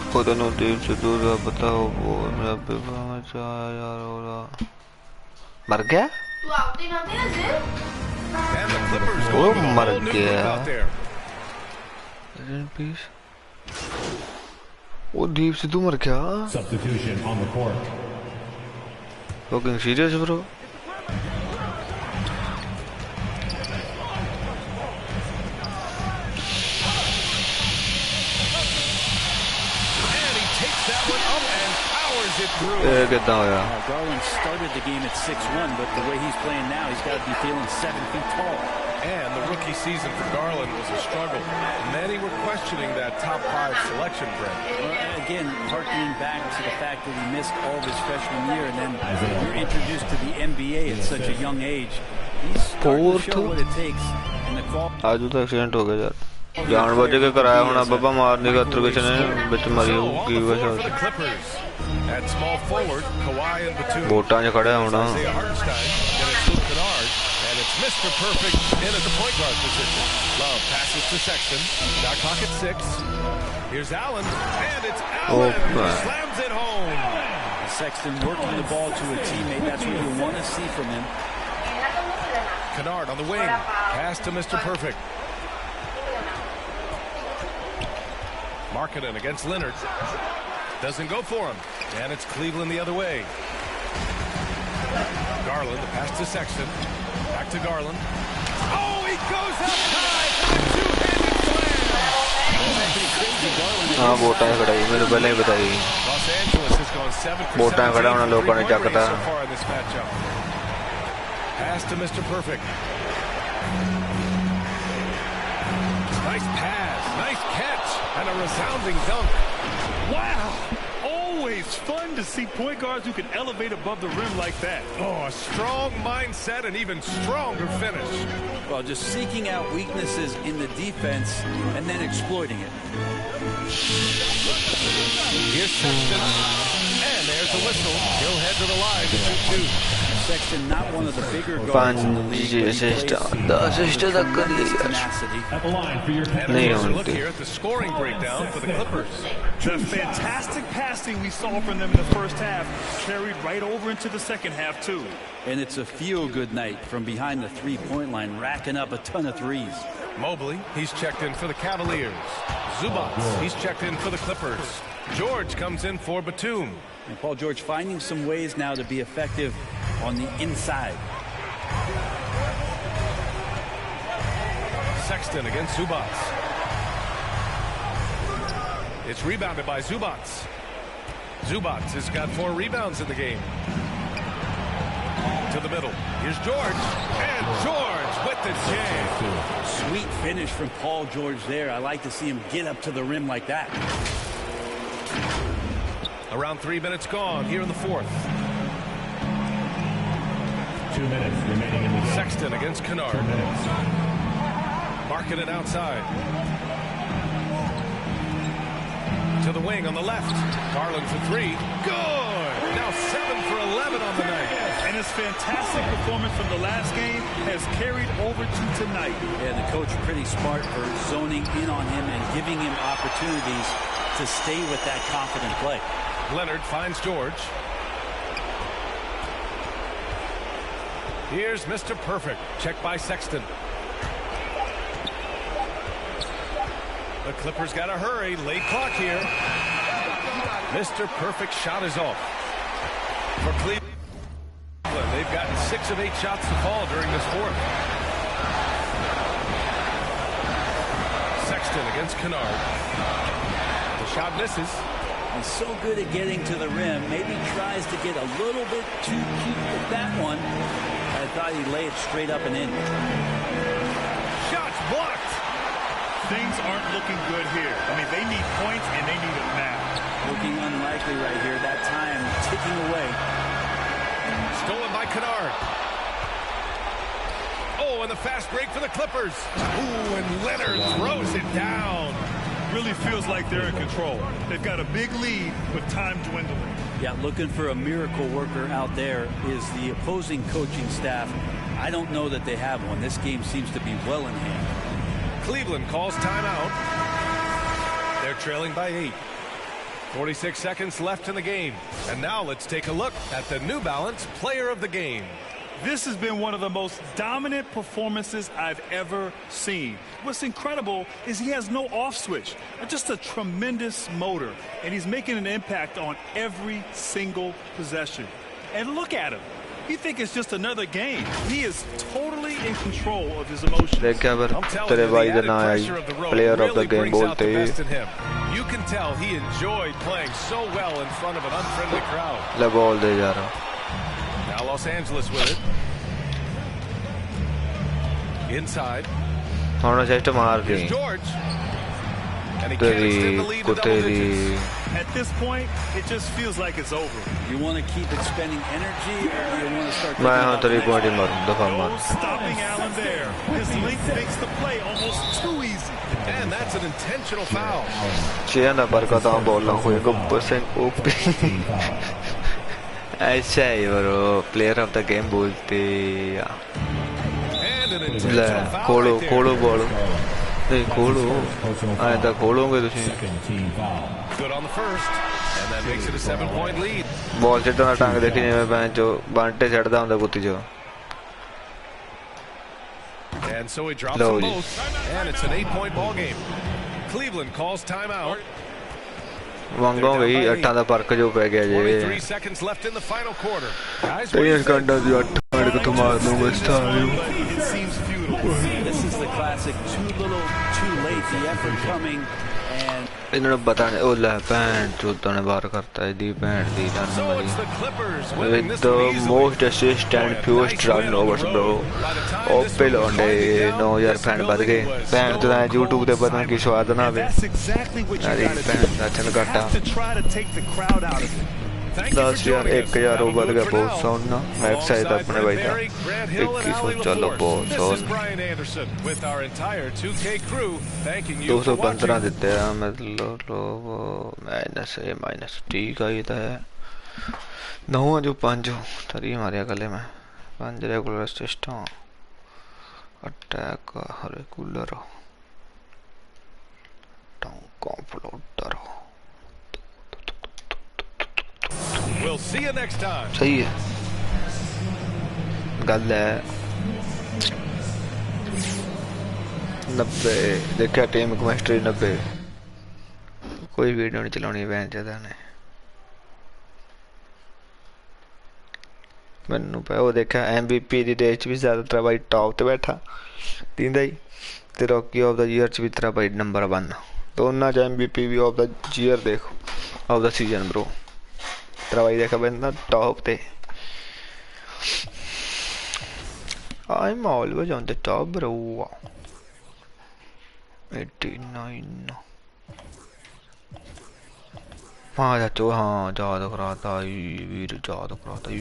खुदा no देव से दूर बताओ वो मेरा बेबा में चाह यार होगा मर गया वो मर गया वो दीप से तू मर गया Substitution on the court. Fucking serious bro. Garland started the game at 6'1", but the way he's playing now, he's got to be feeling 7 feet tall. And the rookie season for Garland was a struggle. Many were questioning that top 5 selection, Brent. Again, harkening back to the fact that he missed all of his freshman year, and then you're introduced to the NBA at such a young age. He's starting to show what it takes in the quality. आज तो accident हो गया यार. जान बजे के कराया होना बाबा मारने का तो किसी ने बिच मरी होगी वैसे. At small forward, Kawhi and Batum. बोटा ने खड़ा होना. And it's Luke Kennard, and it's Mr. Perfect in at the point guard position. Love passes to Sexton. Got clock at 6. Here's Allen, and it's Allen who slams it home. Sexton working the ball to a teammate. That's what you want to see from him. Kennard on the wing. Pass to Mr. Perfect. Markkanen against Leonard. Doesn't go for him. And it's Cleveland the other way. Garland, the pass to Sexton. Back to Garland. Oh, he goes up high for the two-handed slam. हाँ बोटा है कड़ाई मेरे पहले ही बताई बोटा है कड़ा उन्हें लोगों ने क्या करा pass to Mr. Perfect. Nice pass, nice catch, and a resounding dunk. Wow! Always fun to see point guards who can elevate above the rim like that. Oh, a strong mindset and even stronger finish. Well, just seeking out weaknesses in the defense and then exploiting it. Here's Sexton, and there's the whistle. He'll head to the line to shoot two. Sexton, not one of the bigger guards in the league. Look here at the scoring breakdown for the Clippers. The fantastic passing we saw from them in the first half carried right over into the second half, too. And it's a feel-good night from behind the three-point line, racking up a ton of threes. Mobley, he's checked in for the Cavaliers. Zubac, he's checked in for the Clippers. George comes in for Batum. And Paul George finding some ways now to be effective on the inside. Sexton against Zubac. It's rebounded by Zubac. Zubac has got 4 rebounds in the game. To the middle. Here's George. And George with the jam. Sweet finish from Paul George there. I like to see him get up to the rim like that. Around 3 minutes gone here in the fourth. 2 minutes remaining in the game. Sexton against Kennard. Marking it outside. To the wing on the left. Garland for 3. Good! Now 7 for 11 on the night. And his fantastic performance from the last game has carried over to tonight. Yeah, the coach pretty smart for zoning in on him and giving him opportunities to stay with that confident play. Leonard finds George. Here's Mr. Perfect. Checked by Sexton. The Clippers got to hurry. Late clock here. Mr. Perfect shot is off. For Cleveland, they've gotten 6 of 8 shots to fall during this fourth. Sexton against Kennard. The shot misses. He's so good at getting to the rim. Maybe tries to get a little bit too cute with that one. I thought he'd lay it straight up and in. Shots blocked. Things aren't looking good here. I mean, they need points and they need it now. Looking unlikely right here. That time ticking away. Stolen by Kennard. Oh, and the fast break for the Clippers. Ooh, and Leonard throws it down. Really feels like they're in control. They've got a big lead with time dwindling. Yeah, looking for a miracle worker out there is the opposing coaching staff. I don't know that they have one. This game seems to be well in hand. Cleveland calls timeout. They're trailing by 8. 46 seconds left in the game. And now let's take a look at the New Balance Player of the Game. This has been one of the most dominant performances I've ever seen. What's incredible is he has no off switch, just a tremendous motor, and he's making an impact on every single possession. And look at him. You think it's just another game. He is totally in control of his emotions. GABBAR तेरे भाई का नाम है Player of the Game बोलते ही. You can tell he enjoyed playing so well in front of an unfriendly crowd. ले ball दे जा रहा. Now Los Angeles with it. Inside. होना चाहिए मार के. George. And he can't extend the lead to double digits. At this point, it just feels like it's over. You want to keep expending energy, or do you want to start? मैं हाँ 3 point ही मारूँ दफा मार. Stopping Allen there. His length makes the play almost too easy. And that's an intentional foul. Cia na barka ta bolla हुए को percent OP. ऐसा ही बरो Player of the Game बोलते या. ले खोलो बॉल. नहीं खोलो. आए तो खोलोगे तो Good on the first, and that makes it a 7-point lead. Ball से तो ना टांग देखी नहीं मैं जो बांटे चढ़ता हूँ तो कुत्ती जो. And so he drops them both, and it's an 8-point ball game. Cleveland calls timeout. वांगों गई 8 दा फर्क जो पै गया जे 3 seconds left in the final quarter. Guys, 3 घंटा दी 8 मिनट को मार दूंगा star It seems futile. This is the classic too little, too late. The effort coming, and इन्होंने पता नहीं ओ ले पैंट चूतों ने बाहर करता है दी पैंट दी रन मारी with the most assist and fewest turnovers bro ओपे लौंडे 9000 फैन बढ़ गए पैंट तो YouTube पे पता नहीं किस स्वाद ना आवे अरे पैंट अच्छा काटा 10,000 बढ़ गया बहुत साउंड ना मैं एक्साइटेड अपने भाई था 2100 चलो बहुत साउंड 215 देते हैं मतलब माइनस ठीक है ये तो है 9 जो 5 तरी हमारे गले में 5 रेगुलर सिस्टम अटैक रेगुलर कॉम्प्लोटर We'll see you next time. सही है गल है 90 देखा टीम केमिस्ट्री 90 कोई वीडियो नहीं चलानी बहन ज्यादा ने मैनू पे वो देखा MVP दी रेस भी ज्यादातर भाई टॉप ते बैठा तींदा ही ते रॉकी ऑफ द ईयर च भी तेरा भाई नंबर 1 दोनों च MVP भी ऑफ द ईयर देखो ऑफ द सीजन ब्रो तेरा भाई देखा बंदा टॉप ते I'm always on the top bro 89 हाँ चाचो हाँ याद कराता वीर याद कराता ही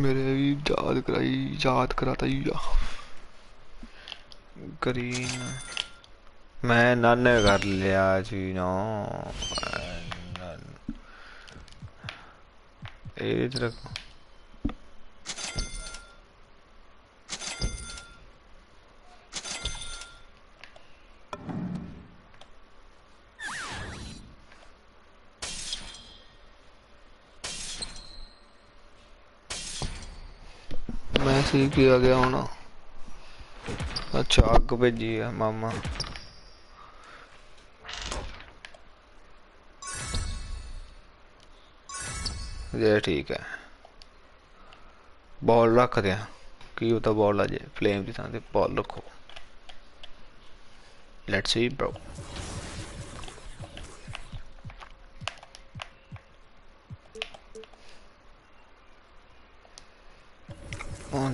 मेरे भी याद कराता ही ग्रीन मैं नाने कर लिया जी ना इधर मैं सीख किया गया हूँ ना अच्छा आग भेजी है मामा ये ठीक है बॉल रख दिया की होता बॉल आ जाए फ्लेम की थां ते बॉल रखो लेट्स सी ब्रो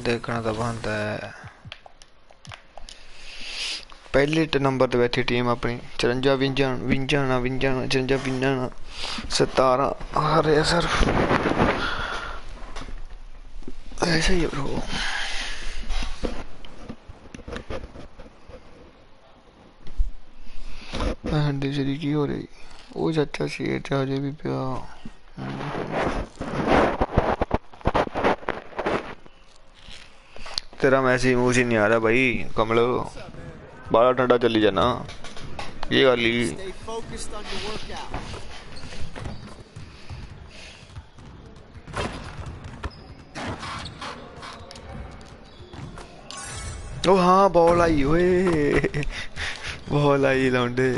देखना तो बनता है पहले नंबर ते बैठी टीम अपनी 54 विंजन 17 अरे सर ऐसा ही है ब्रो दूसरी की हो रही वो चाचा शेर चाहे भी पिया तेरा मैसेज मुँह से नहीं आ रहा भाई कमलो बाला ठंडा चली जाना ये गाली ओ हाँ बॉल आई ओए बॉल आई लौंडे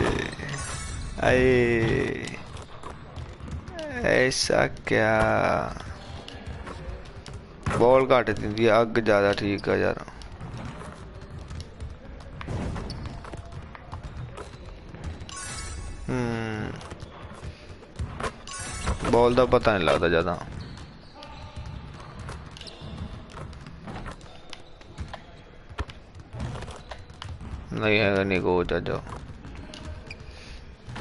आए ऐसा क्या बॉल घट दी अग ज्यादा ठीक है यार बॉल का पता नहीं लगता ज्यादा नहीं है नहीं को चाचो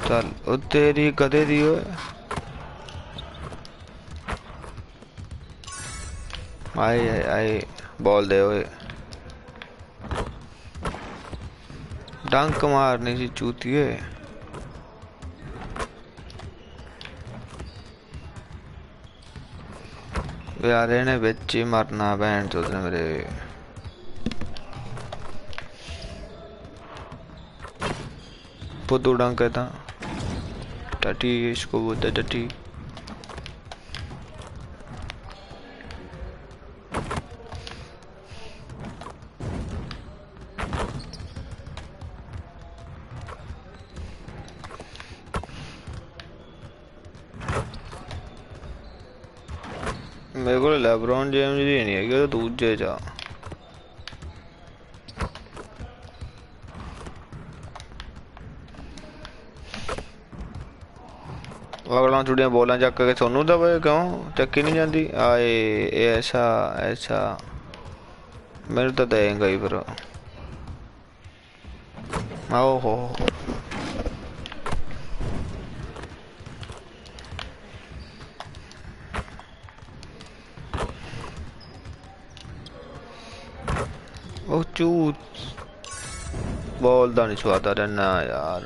चल ओ तेरी कदे दी होए आए बॉल दे ओए डंक मारनी सी चूतिए यार इन्हें बिच ही मरना बहन चोद ने मेरे पुदू डंक है था टटी इसको बोलते टटी मेरे को लेब्रॉन जेम्स दी नहीं है कि दूजे चा अगला चुड़ियां बोला चक के सोनू दबे क्यों चक्की नहीं जाती आए ऐसा ऐसा मेरे तो देंगे ही फिर आओ हो ओ चूत बोलता नहीं छुआता रहना यार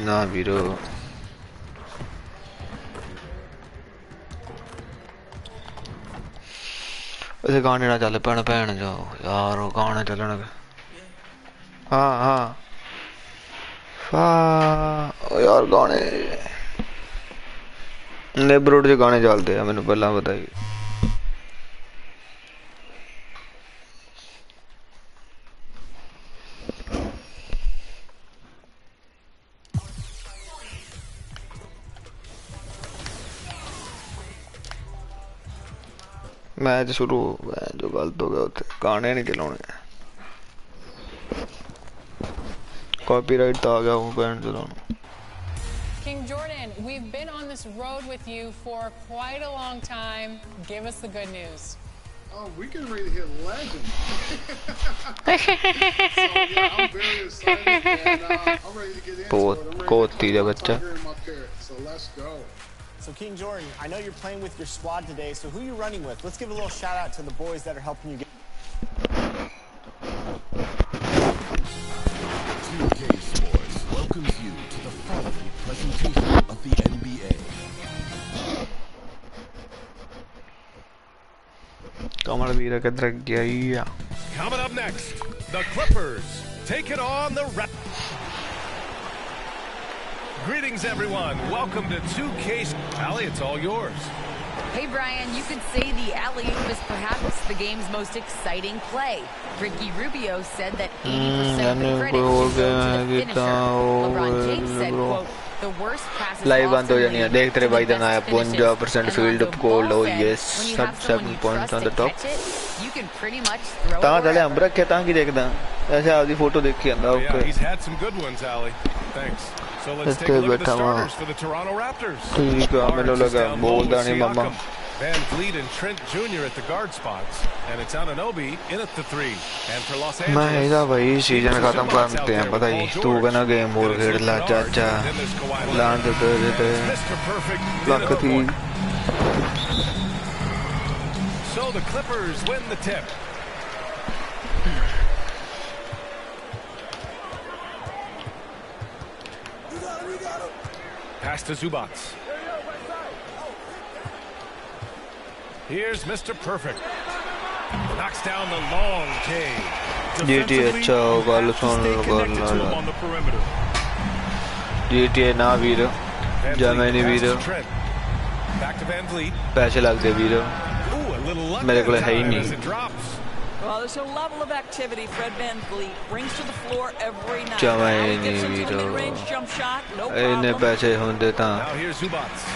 ना वीरो ऐसे गाने ना चल भैन भैन जाओ यार गाने चलन हाँ हाँ यार गाने नेबरहुड के गाने चलते हैं मैंने पहला बताई मैच शुरू जो गलत हो गया उसे गाने नहीं चलाने कॉपीराइट तो आ गया वो बैंड चलाना King Jordan, we've been on this road with you for quite a long time. Give us the good news. Oh, we can ready to hit legend. So yeah, I'm very excited and I'm ready to get into it. I'm ready to get in my pair. So let's go. So King Jordan, I know you're playing with your squad today, so who are you running with? Let's give a little shout out to the boys that are helping you get. 2K Sports welcomes you to the following presentation of the NBA. Coming up next, the Clippers take it on the Greetings, everyone. Welcome to 2K. Allie, it's all yours. Hey, Brian, you could say the alley-oop is perhaps the game's most exciting play. Ricky Rubio said that 80% of the credit should go to the finisher. LeBron James said, quote, the worst passes live बंद हो जानी है देख तेरे भाई देना है 52% field goal हो yes 7 points on the top तां चले हम रखे तां की देखदा ऐसे आपदी फोटो देख के आंदा okay he's had some good ones Ali thanks so let's take a look at the starters for the Toronto Raptors ठीक है मेरे लगा बोलदा नहीं मामा Van Vliet and Trent Jr. at the guard spots, and it's Anunoby in at the 3. And for Los Angeles, मैं इधर वही season खत्म करते हैं पता ही तू कहना गेम और खेल ला चाचा लान देते लक थी So the Clippers win the tip. Pass to Zubats. Here's Mr. Perfect. Knocks down the long K. GTA GTA ना वीरो जर्मनी वीरो पैसे लगते वीरो मेरे को है ही नहीं Well, there's a level of activity Fred Van Vliet brings to the floor every night. Germany वीरो इन्हें पैसे होंगे ता Now here's Zubats.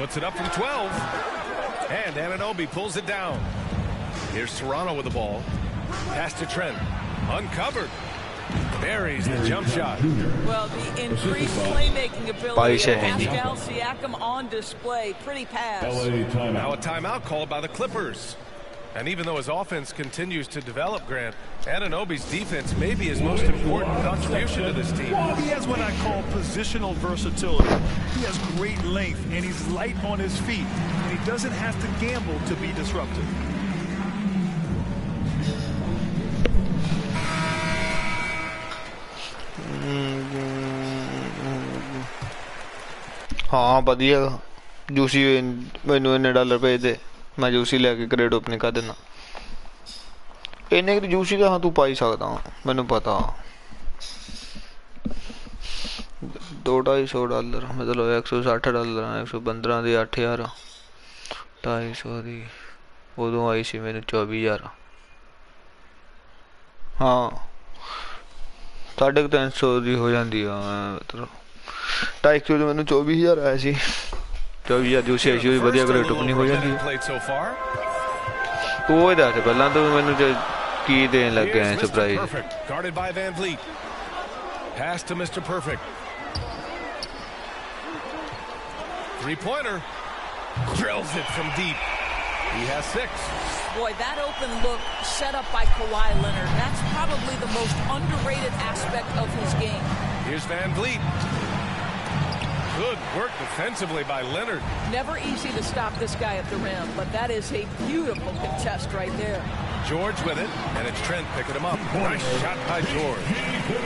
Puts it up from 12. And Anunoby pulls it down. Here's Toronto with the ball. Pass to Trent. Uncovered. Buries the jump shot. Well, the increased playmaking ability of Pascal Siakam on display. Pretty pass. Now a timeout called by the Clippers. And even though his offense continues to develop, Grant, Anunoby's defense may be his most important contribution to this team. He has what I call positional versatility. He has great length, and he's light on his feet. And he doesn't have to gamble to be disruptive. हाँ बढ़िया juicy मैनू इन्ने dollar भेज दे मैं juicy लैके crate opening कर देना इन्ने की जूसी का हाँ तू पाई सकता मैनू पता $250 मतलब $160 $115 की 8000 250 की उदों आई सी मैनू 24,000 हाँ 350 ਦੀ ਹੋ ਜਾਂਦੀ ਆ ਮਤਲਬ 250 ਦੀ ਮੈਨੂੰ 24000 ਆਇਆ ਸੀ 24000 ਦੀ ਉਸੇ ਵੀ ਵਧੀਆ ਗ੍ਰੇਡ ਟੁਕਣੀ ਹੋ ਜਾਂਦੀ ਉਹ ਦੱਸ ਪਹਿਲਾਂ ਤੋਂ ਮੈਨੂੰ ਕੀ ਦੇਣ ਲੱਗਿਆ surprise Pass to Mr. Perfect. Three-pointer. Drills it from deep. He has 6. Boy, that open look set up by Kawhi Leonard. That's probably the most underrated aspect of his game. Here's Van Vliet. Good work defensively by Leonard. Never easy to stop this guy at the rim, but that is a beautiful contest right there. George with it, and it's Trent picking him up. Nice shot by George.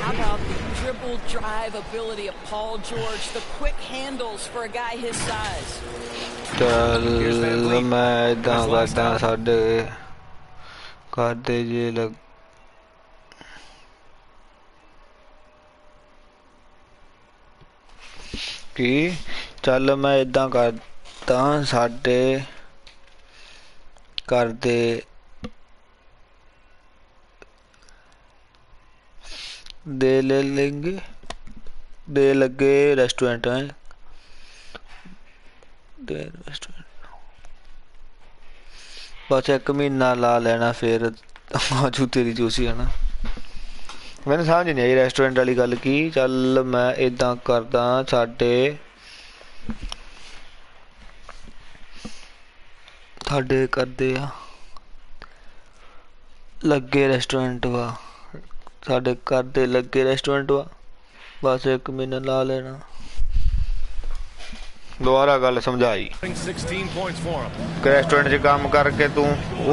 How about the dribble drive ability of Paul George, the quick handles for a guy his size. ਚੱਲ ਮੈਂ ਇਦਾਂ ਕਰਦਾ ਸਾਡੇ ਕਰਦੇ ਜੇ ਲੱਗ ਕੀ ਚੱਲ ਮੈਂ ਇਦਾਂ ਕਰਦਾ ਸਾਡੇ ਕਰਦੇ दे ले लेंगे दे लगे रेस्टोरेंट है दे रेस्टोरेंट बस 1 महीना ला लेना फिर आजू तेरी जूसी है ना मैंने समझ नहीं आई रेस्टोरेंट वाली गल की चल मैं इदा करदा साडे करदे आ लगे रेस्टोरेंट वा साडे घर दे लगे रेस्टोरेंट वा बस 1 महीना ला लेना दोबारा गल समझाई रेस्टोरेंट च काम करके तू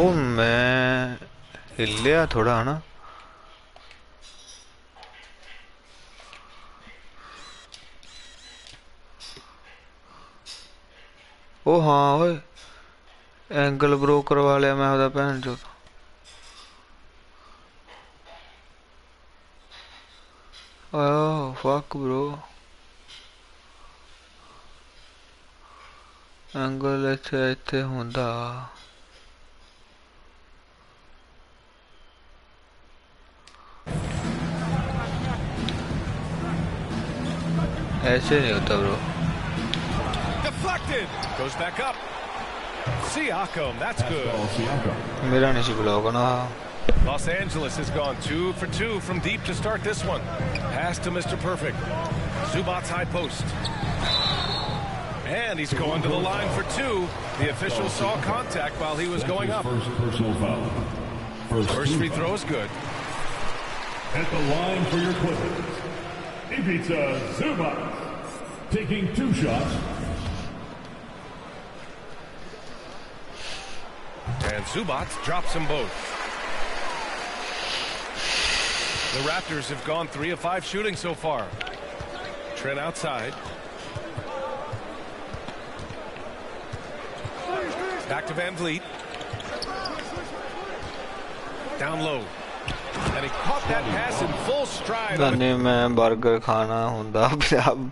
ओ मैं हिलिया थोड़ा है ना ओ हाँ ओए एंगल ब्रो करवा लिया मैं ओदा भैन चो Oh, fuck, bro. Angle ਇੱਥੇ ਹੁੰਦਾ ऐसे नहीं होता bro. Deflected. Goes back up. Siakam, that's good. मेरा नहीं सी ब्लॉक ना Los Angeles has gone 2 for 2 from deep to start this one. Pass to Mr. Perfect. Zubac's high post. And he's going to the line for 2. The official saw contact while he was going up. First personal foul. First free throw is good. At the line for your Clippers, Ivica Zubac taking 2 shots. And Zubac drops them both. The Raptors have gone 3 of 5 shooting so far. Trent outside. Back to Van Vliet. Down low. And he caught that pass in full stride. नहीं मैं burger खाना हुंदा अब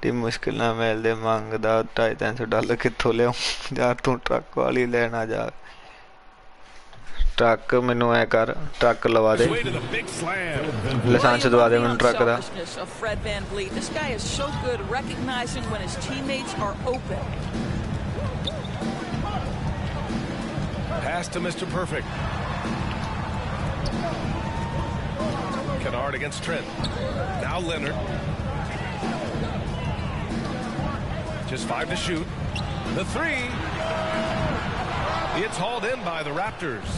T मुश्किल ना मिलदे मंगदा $250 कित्थों लियाऊं यार तू ट्रक वाली लेना जा ट्रक मैनू ऐ कर ट्रक लवा दे लाइसेंस दवा दे मैनू ट्रक दा Fred VanVleet. This guy is so good recognizing when his teammates are open. Pass to Mr. Perfect. Kennard against Trent. Now Leonard. Just 5 to shoot. The 3. It's hauled in by the Raptors.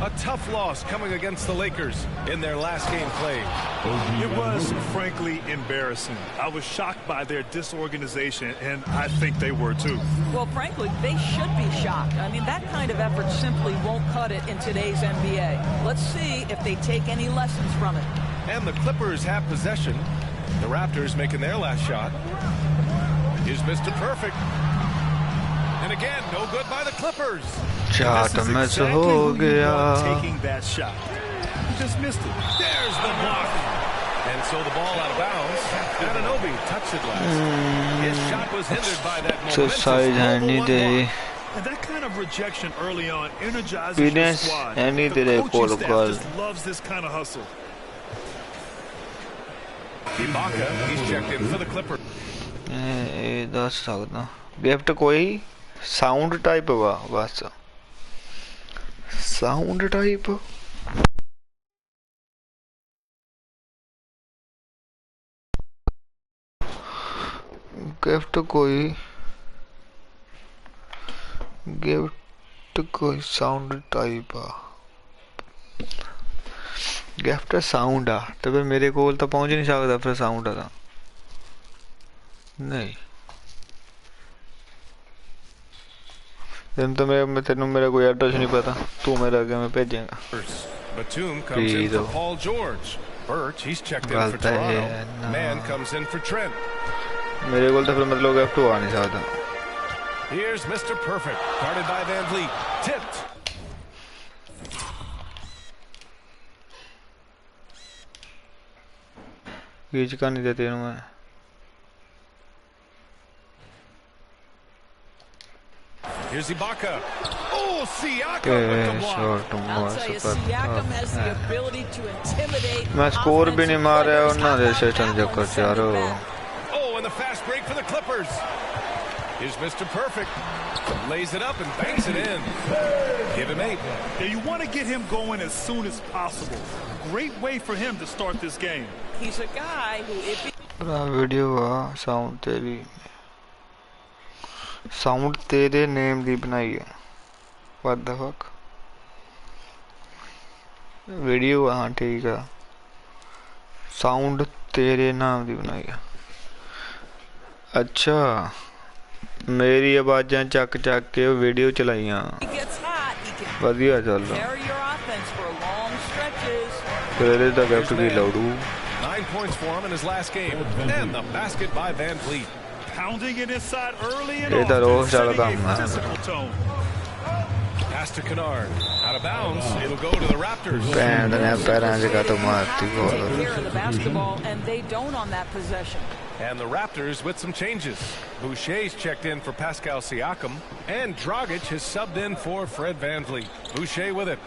A tough loss coming against the Lakers in their last game played. It was frankly embarrassing. I was shocked by their disorganization, and I think they were too. Well, frankly, they should be shocked. I mean, that kind of effort simply won't cut it in today's NBA. Let's see if they take any lessons from it. And the Clippers have possession. The Raptors making their last shot. Here's Mr. Perfect. And again, no good by the Clippers. Shot miss ho gaya. Taking that shot. He just missed it. There's the block. And so the ball out of bounds. Anunoby touched it last. His shot was hindered by that momentous mobile one. And that kind of rejection early on energizes your squad. The coaching staff just loves this kind of hustle. Ibaka, he's checked in for the Clippers. दस सकदा gift कोई sound type वा बस sound type gift कोई sound type gift sound आ तो फिर मेरे कोल तो पहुंच नहीं सकता फिर साउंड आ नहीं तो तेनों मेरा कोई एड्रेस नहीं पता तू मेरा आगे मैं भेजेगा Batum comes in for Paul George. Birch, he's checked in for Toronto. Man comes in for Trent. मेरे कोल तो फिर मतलब गिफ्ट आ नहीं सकता Here's Mr. Perfect, guarded by Van Vliet. Tipped. खींच का नहीं देते मैं Here's Ibaka. Oh, Siakam with the block. I'll tell you, Siakam has the ability to intimidate. मैं स्कोर भी नहीं मारा और ना रेसिस्टेंस चक्कर चारो Oh, and the fast break for the Clippers. Here's Mr. Perfect. Lays it up and banks it in. Give him 8. Yeah, you want to get him going as soon as possible. Great way for him to start this game. He's a guy who, if he... video sound तेरी sound तेरे name the बनाई है what the fuck video हाँ ठीक है sound तेरे नाम दी बनाई है अच्छा मेरी आवाज़ां चक चक के वीडियो चलाइयां वधिया चल फिर ਇਹਦਾ gift Ki ਲਾਉੜੂ 9 points for him in his last game and the basket by Van Vliet. Pounding it inside early and ਇਹ ਤਾਂ ਰੋਜ਼ ਵਾਲਾ ਕੰਮ often. Pass to Kennard. Out of bounds. It'll go to the Raptors. ਭੈਣ ਨੇ ਪੈਰਾਂ 'ਚ ਕਾਤੋਂ ਮਾਰਤੀ take care of the basketball, and they don't on that possession. And the Raptors with some changes. Boucher's checked in for Pascal Siakam, and Dragic has subbed in for Fred VanVleet. Boucher with it.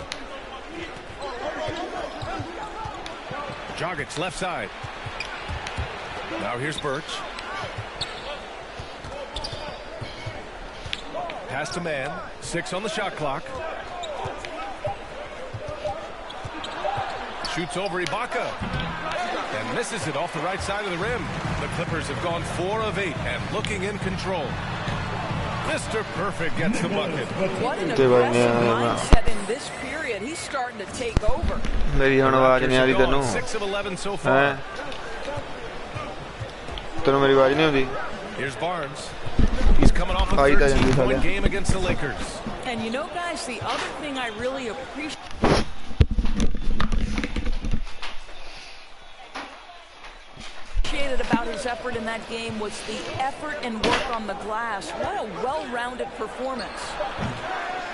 Dragic left side. Now here's Birch. Pass to man. 6 on the shot clock. Shoots over Ibaka. And misses it off the right side of the rim. The Clippers have gone 4 of 8 and looking in control. Mr. Perfect gets the bucket. What an aggressive mindset in this period. He's starting to take over. मेरी ਹੁਣ आवाज नहीं आ रही तेनू 6 of 11 so far. तेनू मेरी आवाज नहीं आती Here's Barnes. He's coming off a 13-point game against the Lakers. And you know, guys, the other thing I really appreciate about his effort in that game was the effort and work on the glass. What a well-rounded performance.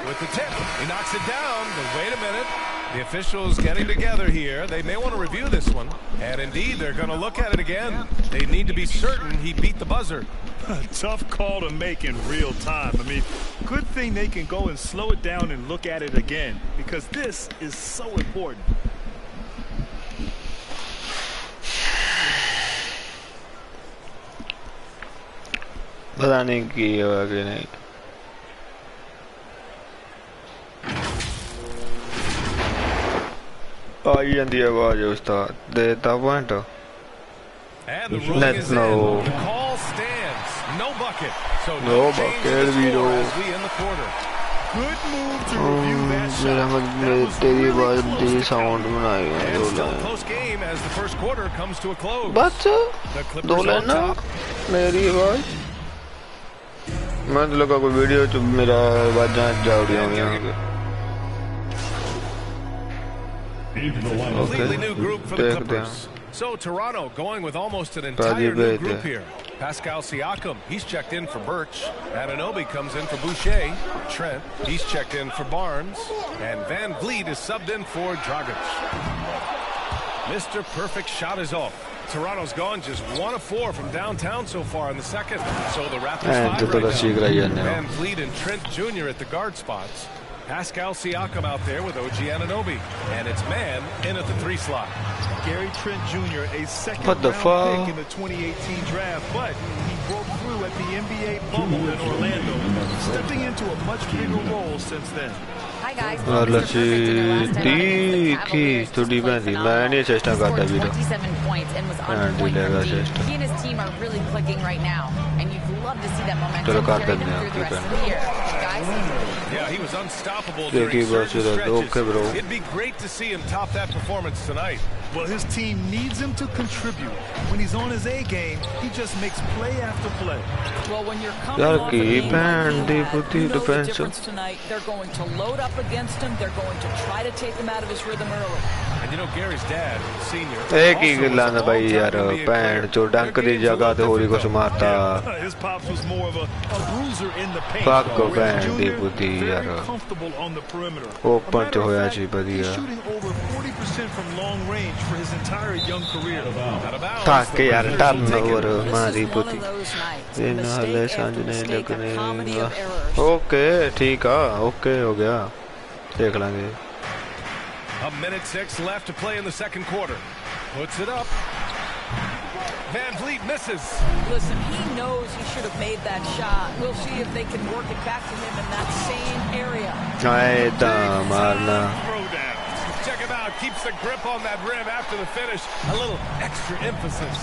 With the tip, he knocks it down, but wait a minute. The officials getting together here. They may want to review this one. And indeed, they're going to look at it again. They need to be certain he beat the buzzer. Tough call to make in real time. I mean, good thing they can go and slow it down and look at it again, because this is so important. पता नहीं की होगा कि नहीं आई जाती आवाज उस्ताद देता point let's no no bucket वीरो मेरा मतलब तेरी आवाज दी साउंड बनाई है बस 2 लाइन मेरी आवाज मैं तो लगा कोई वीडियो च मेरा आवाज़ां जावड़ियां होंगी Completely new group for the Clippers. So Toronto going with almost an entire new group here. Pascal Siakam, he's checked in for Birch. Anunoby comes in for Boucher. Trent, he's checked in for Barnes. And Van Vliet is subbed in for Dragic. Mr. Perfect shot is off. Toronto's gone just 1 of 4 from downtown so far in the second. So the Raptors 5 right now. Van Vliet and Trent Jr. at the guard spots. Pascal Siakam out there with OG Anunoby. And it's man in at the 3 slot. Gary Trent Jr., a second What the round pick in the 2018 draft, but he broke through at the NBA bubble in Orlando, stepping into a much bigger role since then. Hi guys. थोड़ी बंदी मैंने चेष्टा करता भी तो 27 points and was on point from deep. He and his team are really clicking right now, and you'd love to see that momentum carry them through the rest of the year. Guys? Yeah, he was unstoppable during certain stretches. It'd be great to see him top that performance tonight. Well, his team needs him to contribute. When he's on his A game, he just makes play after play. Well, when you're coming off a game like that, you know the difference tonight. They're going to load up against him. They're going to try to take him out of his rhythm early. And you know, Gary's dad, senior, एक ही गिल्ला ना भाई यार pant जो डंक दी जगह तो होरी को सुमारता His pops was more of a bruiser in the paint. पाक को पैंट दी बुद्धि यार Comfortable on the perimeter. Open तो होया जी बढ़िया Shooting over 40% from long range for his entire young career. ताक के यार टर्न ओवर मारी बुद्धि इन हाले सांझने लगने ओके ठीक है ओके हो गया देख लेंगे 1:06 left to play in the second quarter. Puts it up. Van Vliet misses. Listen, he knows he should have made that shot. We'll see if they can work it back to him in that same area. Check him out. Keeps the grip on that rim after the finish. A little extra emphasis.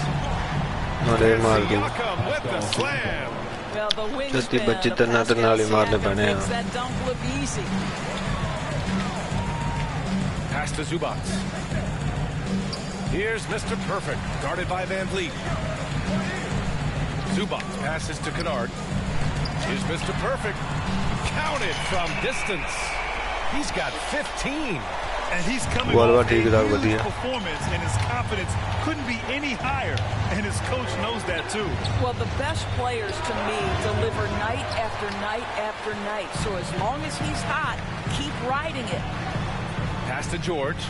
Siakam with the slam. Well, the Just the budget makes that dunk look easy. Pass to Zubac. Here's Mr. Perfect, guarded by Van Vliet. Zubac passes to Kennard. Here's Mr. Perfect. Counted from distance. He's got 15. And he's coming off a huge performance, and his confidence couldn't be any higher. And his coach knows that, too. Well, the best players, to me, deliver night after night after night. So as long as he's hot, keep riding it. Pass to George.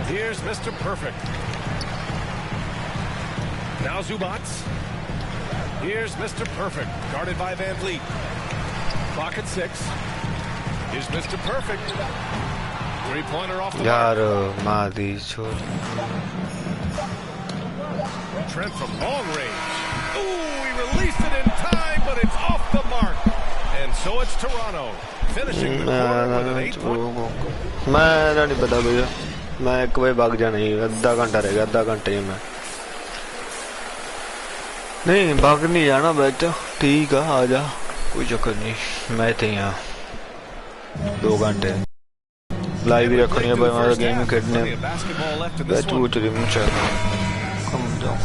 Here's Mr. Perfect. Now Zubac. Here's Mr. Perfect, guarded by Van Vliet. Clock at 6. Here's Mr. Perfect. Three-pointer off the mark. Trent from long range. Ooh, he released it in time, but it's off the mark. And so it's Toronto, finishing the quarter with an 8-point. मैं नहीं पता भैया मैं एक बजे भाग जाना ही आधा घंटा रहेगा आधा घंटे ही मैं नहीं भाग नहीं जाना बेटा ठीक है आ जा कोई चक्कर नहीं मैं थे यहाँ 2 घंटे लाइव ही रखनी है भाई हमारा गेम खेलने बैठ पूछ रही मुझे कम जाओ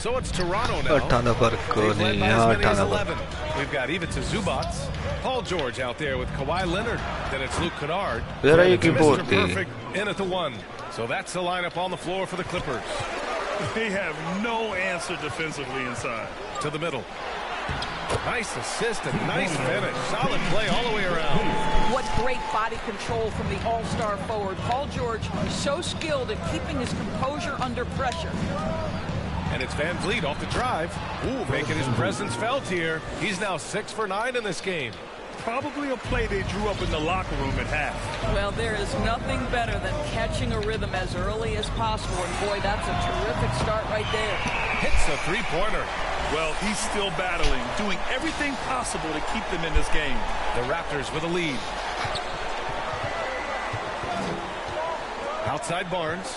So it's Toronto now. We've got Ivica Zubac, Paul George out there with Kawhi Leonard. Then it's Luke Kennard. Mr. Perfect in at the 1. So that's the lineup on the floor for the Clippers. They have no answer defensively inside. To the middle. Nice assist and nice finish. Solid play all the way around. What great body control from the all-star forward. Paul George, so skilled at keeping his composure under pressure. And it's Van Vliet off the drive. Ooh, making his presence felt here. He's now 6 for 9 in this game. Probably a play they drew up in the locker room at half. Well, there is nothing better than catching a rhythm as early as possible. And boy, that's a terrific start right there. Hits a three-pointer. Well, he's still battling, doing everything possible to keep them in this game. The Raptors with a lead. Outside Barnes.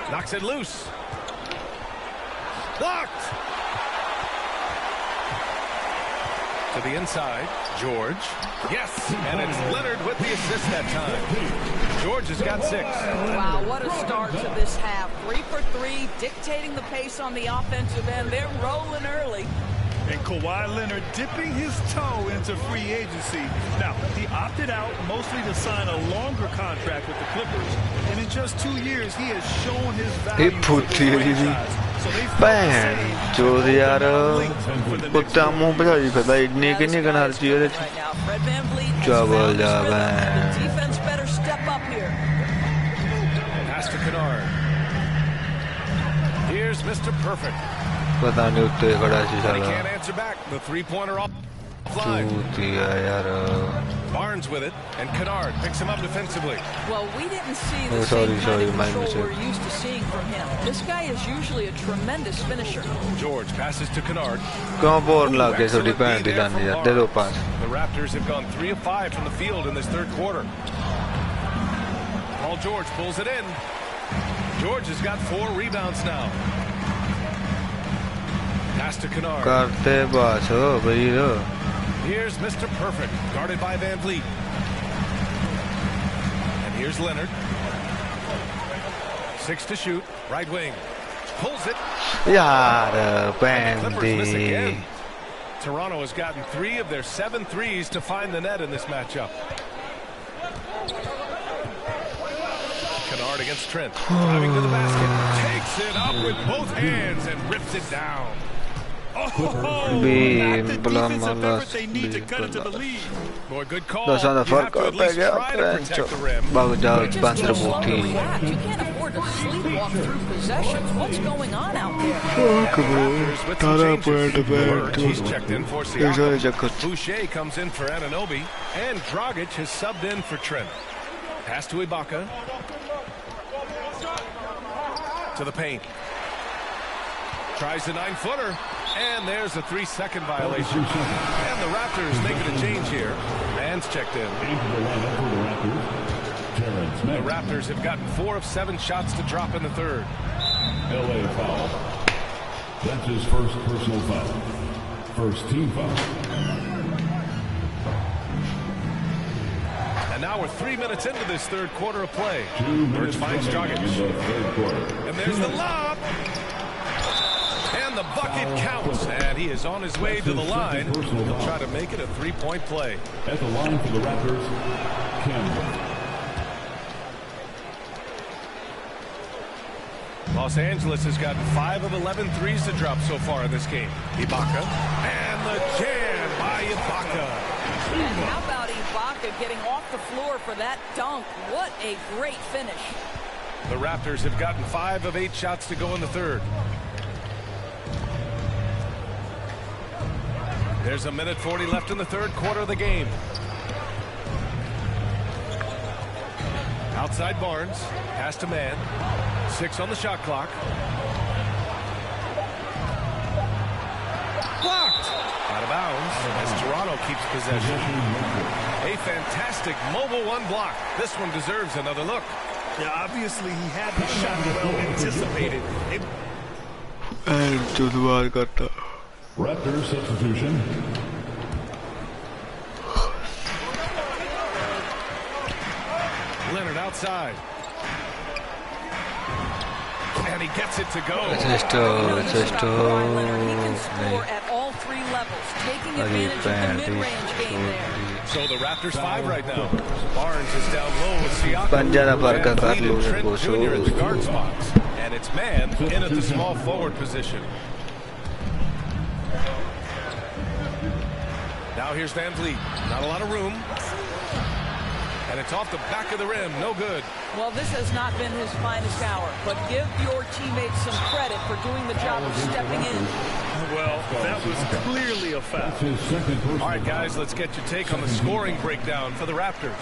Knocks it loose. Blocked! To the inside, George. Yes, and it's Leonard with the assist that time. George has got 6. Wow, what a start to this half. 3 for 3, dictating the pace on the offensive end. They're rolling early. And Kawhi Leonard dipping his toe into free agency. Now, he opted out mostly to sign a longer contract with the Clippers. And in just 2 years, he has shown his value to the franchise. So they The defense better step up here. Pass to Kennard. Here's Mr. Perfect. पता नहीं उत्ते खड़ा सी साला can't answer back. The three-pointer off. चूतिया यार Barnes with it, and Kennard picks him up defensively. Well, we didn't see the same kind of control we're used to seeing from him. This guy is usually a tremendous finisher. George passes to Kennard. कहाँ bore लागे थोड़ी pant दिलाने यार दे दो पास. The Raptors have gone 3 of 5 from the field in this third quarter. Paul George pulls it in. George has got 4 rebounds now. Pass to Kennard. करते बास हो भाई लो. Here's Mr. Perfect, guarded by Van Vliet. And here's Leonard. 6 to shoot, right wing. Pulls it. यार Clippers miss bandy. again. Toronto has gotten 3 of their 7 threes to find the net in this matchup. Kennard against Trent. Driving to the basket. Takes it up with both hands and rips it down. Beam malas. Boy, good call. That's on the You have front to at least try to protect the rim. Bago daw Just panzer slow buti. react. You can't afford to sleepwalk through possessions. What's going on out there? He's checked in for Siakam. Boucher comes in for Anunoby, and Dragic has subbed in for Trent. Pass to Ibaka. To the paint. Tries the 9-footer. And there's a 3-second violation. And the Raptors making a change here. Man's checked in. The Raptors have gotten 4 of 7 shots to drop in the third. LA foul. That's his first personal foul. First team foul. And now we're 3 minutes into this third quarter of play. Birch finds Dragic. And there's the lob. And the bucket counts. And he is on his way to the line. He'll try to make it a 3-point play. At the line for the Raptors, Campbell. Los Angeles has gotten 5 of 11 threes to drop so far in this game. Ibaka. And the jam by Ibaka. And how about Ibaka getting off the floor for that dunk? What a great finish. The Raptors have gotten 5 of 8 shots to go in the third. There's a minute 40 left in the third quarter of the game. Outside Barnes. Pass to Man. 6 on the shot clock. Blocked. Out of bounds as Toronto keeps possession. A fantastic mobile 1 block. This one deserves another look. Yeah, obviously he had the shot well anticipated. And to the ball karta. Raptors substitution. Leonard outside. And he gets it to go. It's a store. He can score at all 3 levels, taking advantage of the mid-range game there. So the Raptors 5 right now. Barnes is down low with Siakam. Panjara parka kar lo Trent Jr. at the guard spots. And it's Man in at the small forward position. Now here's Van Vliet. Not a lot of room. And it's off the back of the rim. No good. Well, this has not been his finest hour, but give your teammates some credit for doing the job of stepping in. Well, that was clearly a foul. All right, guys, let's get your take on the scoring breakdown for the Raptors.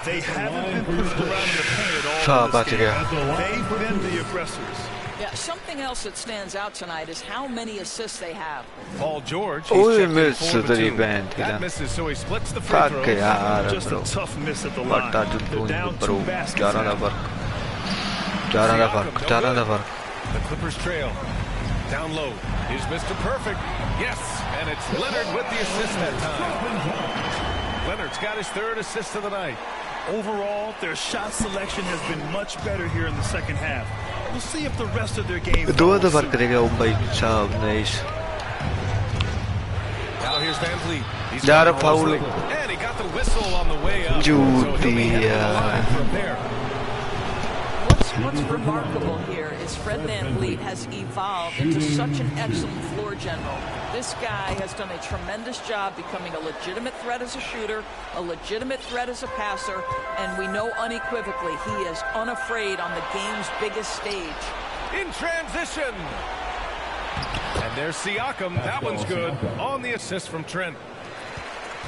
They haven't been pushed around in the paint at all in this game. They've been the aggressors. Yeah, something else that stands out tonight is how many assists they have. Paul George, he's missed the rebound. That misses, so he splits the free throws. Just a tough miss at the line. They're down 2 baskets now. The Clippers trail. Down low. Here's Mr. Perfect. Yes, and it's Leonard with the assist that time. Leonard's got his 3rd assist of the night. Overall, their shot selection has been much better here in the second half. We'll see if the rest of their game Dua da fark करेगा भाई साहब nice. Now here's Van Vliet. यार foul. And he got the whistle on the way up. Jutia. What's remarkable here is Fred VanVleet has evolved into such an excellent floor general. This guy has done a tremendous job becoming a legitimate threat as a shooter, a legitimate threat as a passer, and we know unequivocally he is unafraid on the game's biggest stage. In transition. And there's Siakam. That one's good on the assist from Trent.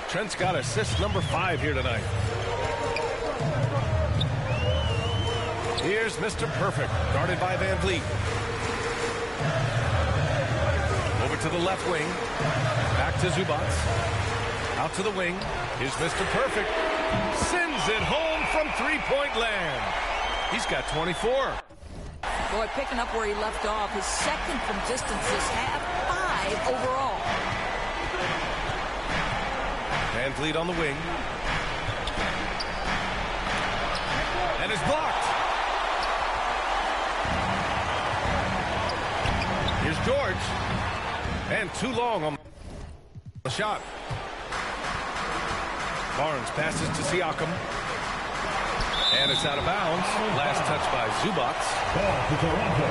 Trent's got assist number 5 here tonight. Here's Mr. Perfect, guarded by Van Vliet. Over to the left wing. Back to Zubac. Out to the wing. Here's Mr. Perfect. Sends it home from three-point land. He's got 24. Boy, picking up where he left off. His second from distance this half, 5 overall. Van Vliet on the wing. And is blocked. Here's George. And too long on the shot. Barnes passes to Siakam. And it's out of bounds. Last touch by Zubac. Ball to Toronto.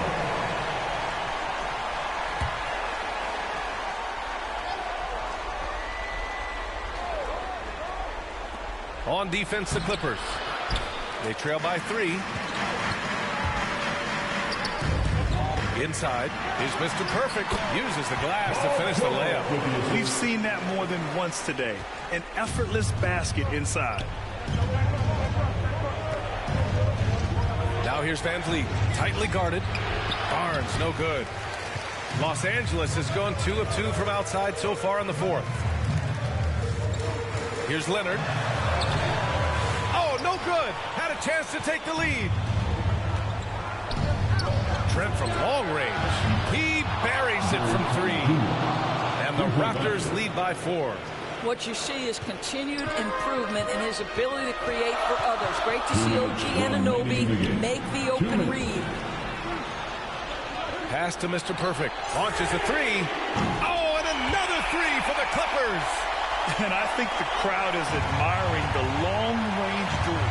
On defense, the Clippers. They trail by 3. Inside is Mr. Perfect. Uses the glass to finish the layup. We've seen that more than once today. An effortless basket inside. Now here's Van Vliet. Tightly guarded. Barnes, no good. Los Angeles has gone 2 of 2 from outside so far in the 4th. Here's Leonard. Oh, no good. Had a chance to take the lead. Trent from long range. He buries it from 3. And the Raptors lead by 4. What you see is continued improvement in his ability to create for others. Great to see OG Anunoby make the open read. Pass to Mr. Perfect. Launches a 3. Oh, and another 3 for the Clippers. And I think the crowd is admiring the long-range duel.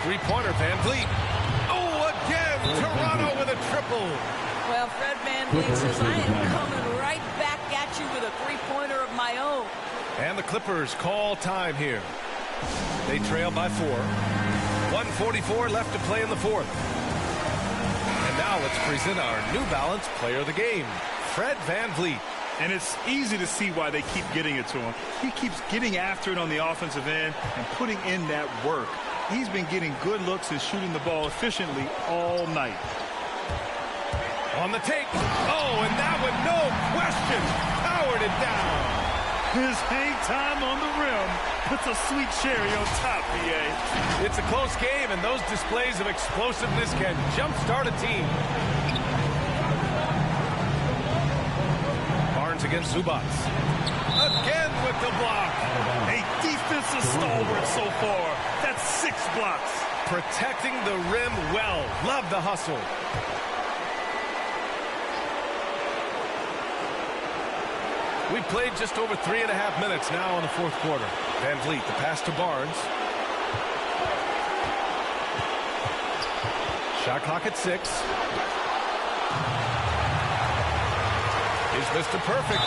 Three-pointer, Van Vliet. Oh, again, Toronto with a triple. Well, Fred VanVleet says, I am coming right back at you with a three-pointer of my own. And the Clippers call time here. They trail by 4. 1:44 left to play in the 4th. And now let's present our New Balance player of the game, Fred VanVleet. And it's easy to see why they keep getting it to him. He keeps getting after it on the offensive end and putting in that work. He's been getting good looks and shooting the ball efficiently all night. On the take. Oh, and that one, no question, powered it down. His hang time on the rim puts a sweet cherry on top, BA. It's a close game, and those displays of explosiveness can jumpstart a team. Barnes against Zubac. Again with the block. A defensive stalwart so far. That's 6 blocks. Protecting the rim well. Love the hustle. We've played just over 3.5 minutes now in the 4th quarter. Van Vliet, the pass to Barnes. Shot clock at 6. Here's Mr. Perfect.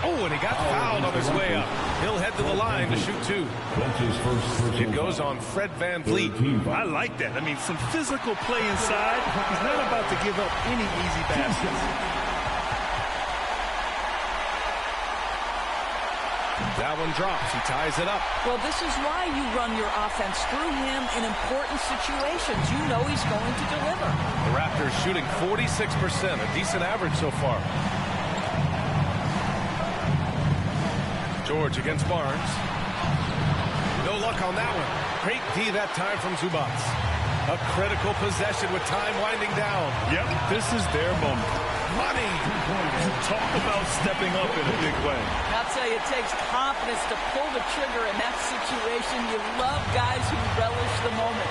Oh, and he got fouled on his way up. He'll head to the line to shoot 2. It goes on Fred VanVleet. I like that. I mean, some physical play inside. He's not about to give up any easy baskets. That one drops. He ties it up. Well, this is why you run your offense through him in important situations. You know he's going to deliver. The Raptors shooting 46%, a decent average so far. George against Barnes. No luck on that one. Great D that time from Zubac. A critical possession with time winding down. Yep, this is their moment. Money. Talk about stepping up in a big way. I'll tell you, it takes confidence to pull the trigger in that situation. You love guys who relish the moment.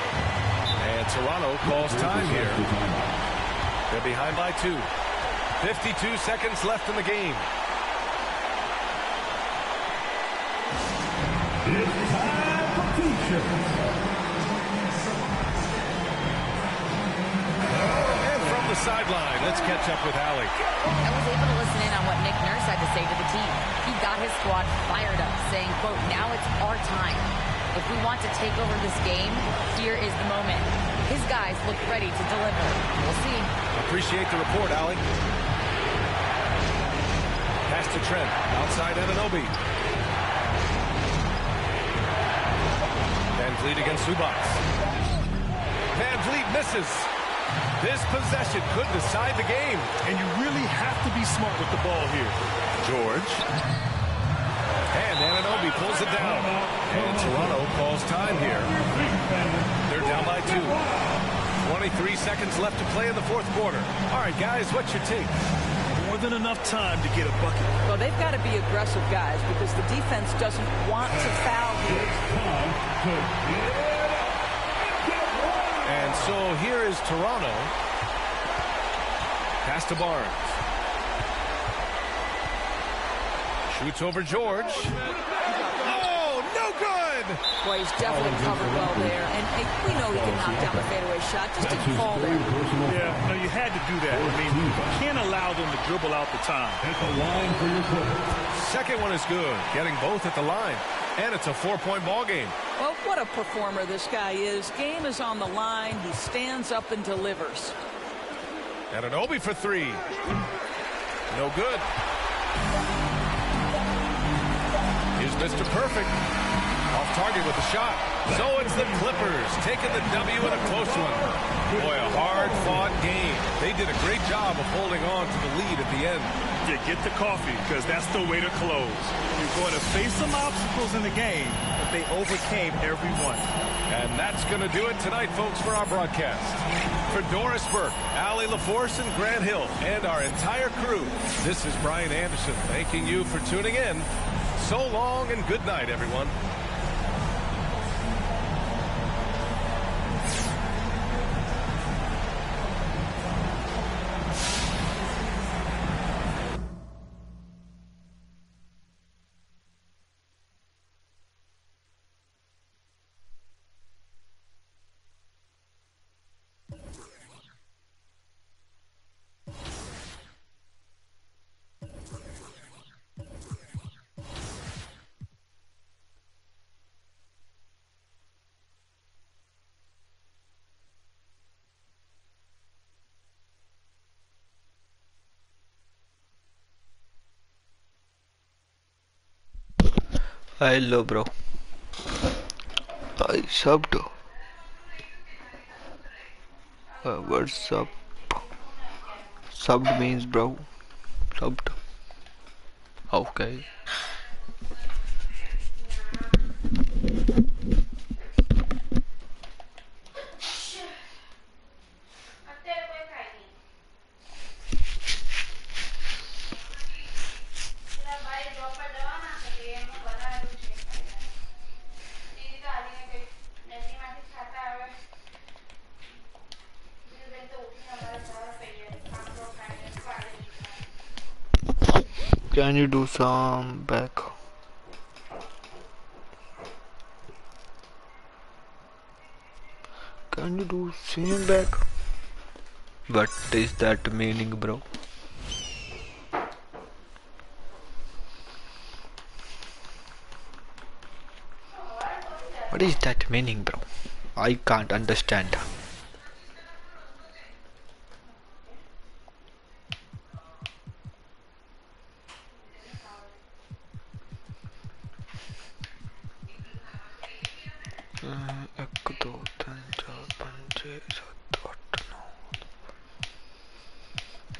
And Toronto calls time here. They're behind by 2. 52 seconds left in the game. It's time for T-shirts. The sideline. Let's catch up with Allie. I was able to listen in on what Nick Nurse had to say to the team. He got his squad fired up, saying, quote, now it's our time. If we want to take over this game, here is the moment. His guys look ready to deliver. We'll see. Appreciate the report, Allie. Pass to Trent. Outside Anunoby. Van Vliet against Zubats. Van Vliet misses. This possession could decide the game. And you really have to be smart with the ball here. George. And Anunoby pulls it down. And Toronto calls time here. They're down by 2. 23 seconds left to play in the fourth quarter. All right, guys, what's your take? More than enough time to get a bucket. Well, they've got to be aggressive, guys, because the defense doesn't want to foul here. And so here is Toronto. Pass to Barnes. Shoots over George. Oh, no good! Boy, he's definitely covered well there. And we know he can knock down the fadeaway shot. Just didn't fall there. Yeah, no, you had to do that. I mean, you can't allow them to dribble out the time. At the line for your quarter. Second one is good. Getting both at the line. And it's a 4-point ball game. Well, what a performer this guy is. Game is on the line. He stands up and delivers. Anunoby for 3. No good. Here's Mr. Perfect. Off target with a shot. So it's the Clippers taking the W in a close one. Boy, a hard-fought game. They did a great job of holding on to the lead at the end. Yeah, get the coffee, because that's the way to close. You're going to face some obstacles in the game, but they overcame every one. And that's going to do it tonight, folks, for our broadcast. For Doris Burke, Allie LaForce, and Grant Hill, and our entire crew, this is Brian Anderson thanking you for tuning in. So long and good night, everyone. Hello, bro. I subbed. What's up? Subbed means bro. Subbed. Okay. Can you do some back? Can you do singing back? What is that meaning, bro? What is that meaning, bro? I can't understand.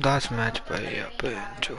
That's match by Benjo.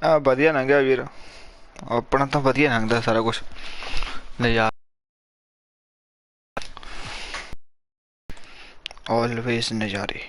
ਵਧੀਆ ਲੰਘਿਆ ਵੀਰ ਆਪਣਾ ਤਾਂ ਵਧੀਆ ਲੰਘਦਾ ਸਾਰਾ ਕੁਝ ਨਜ਼ਾਰਾ always ਨਜ਼ਾਰੇ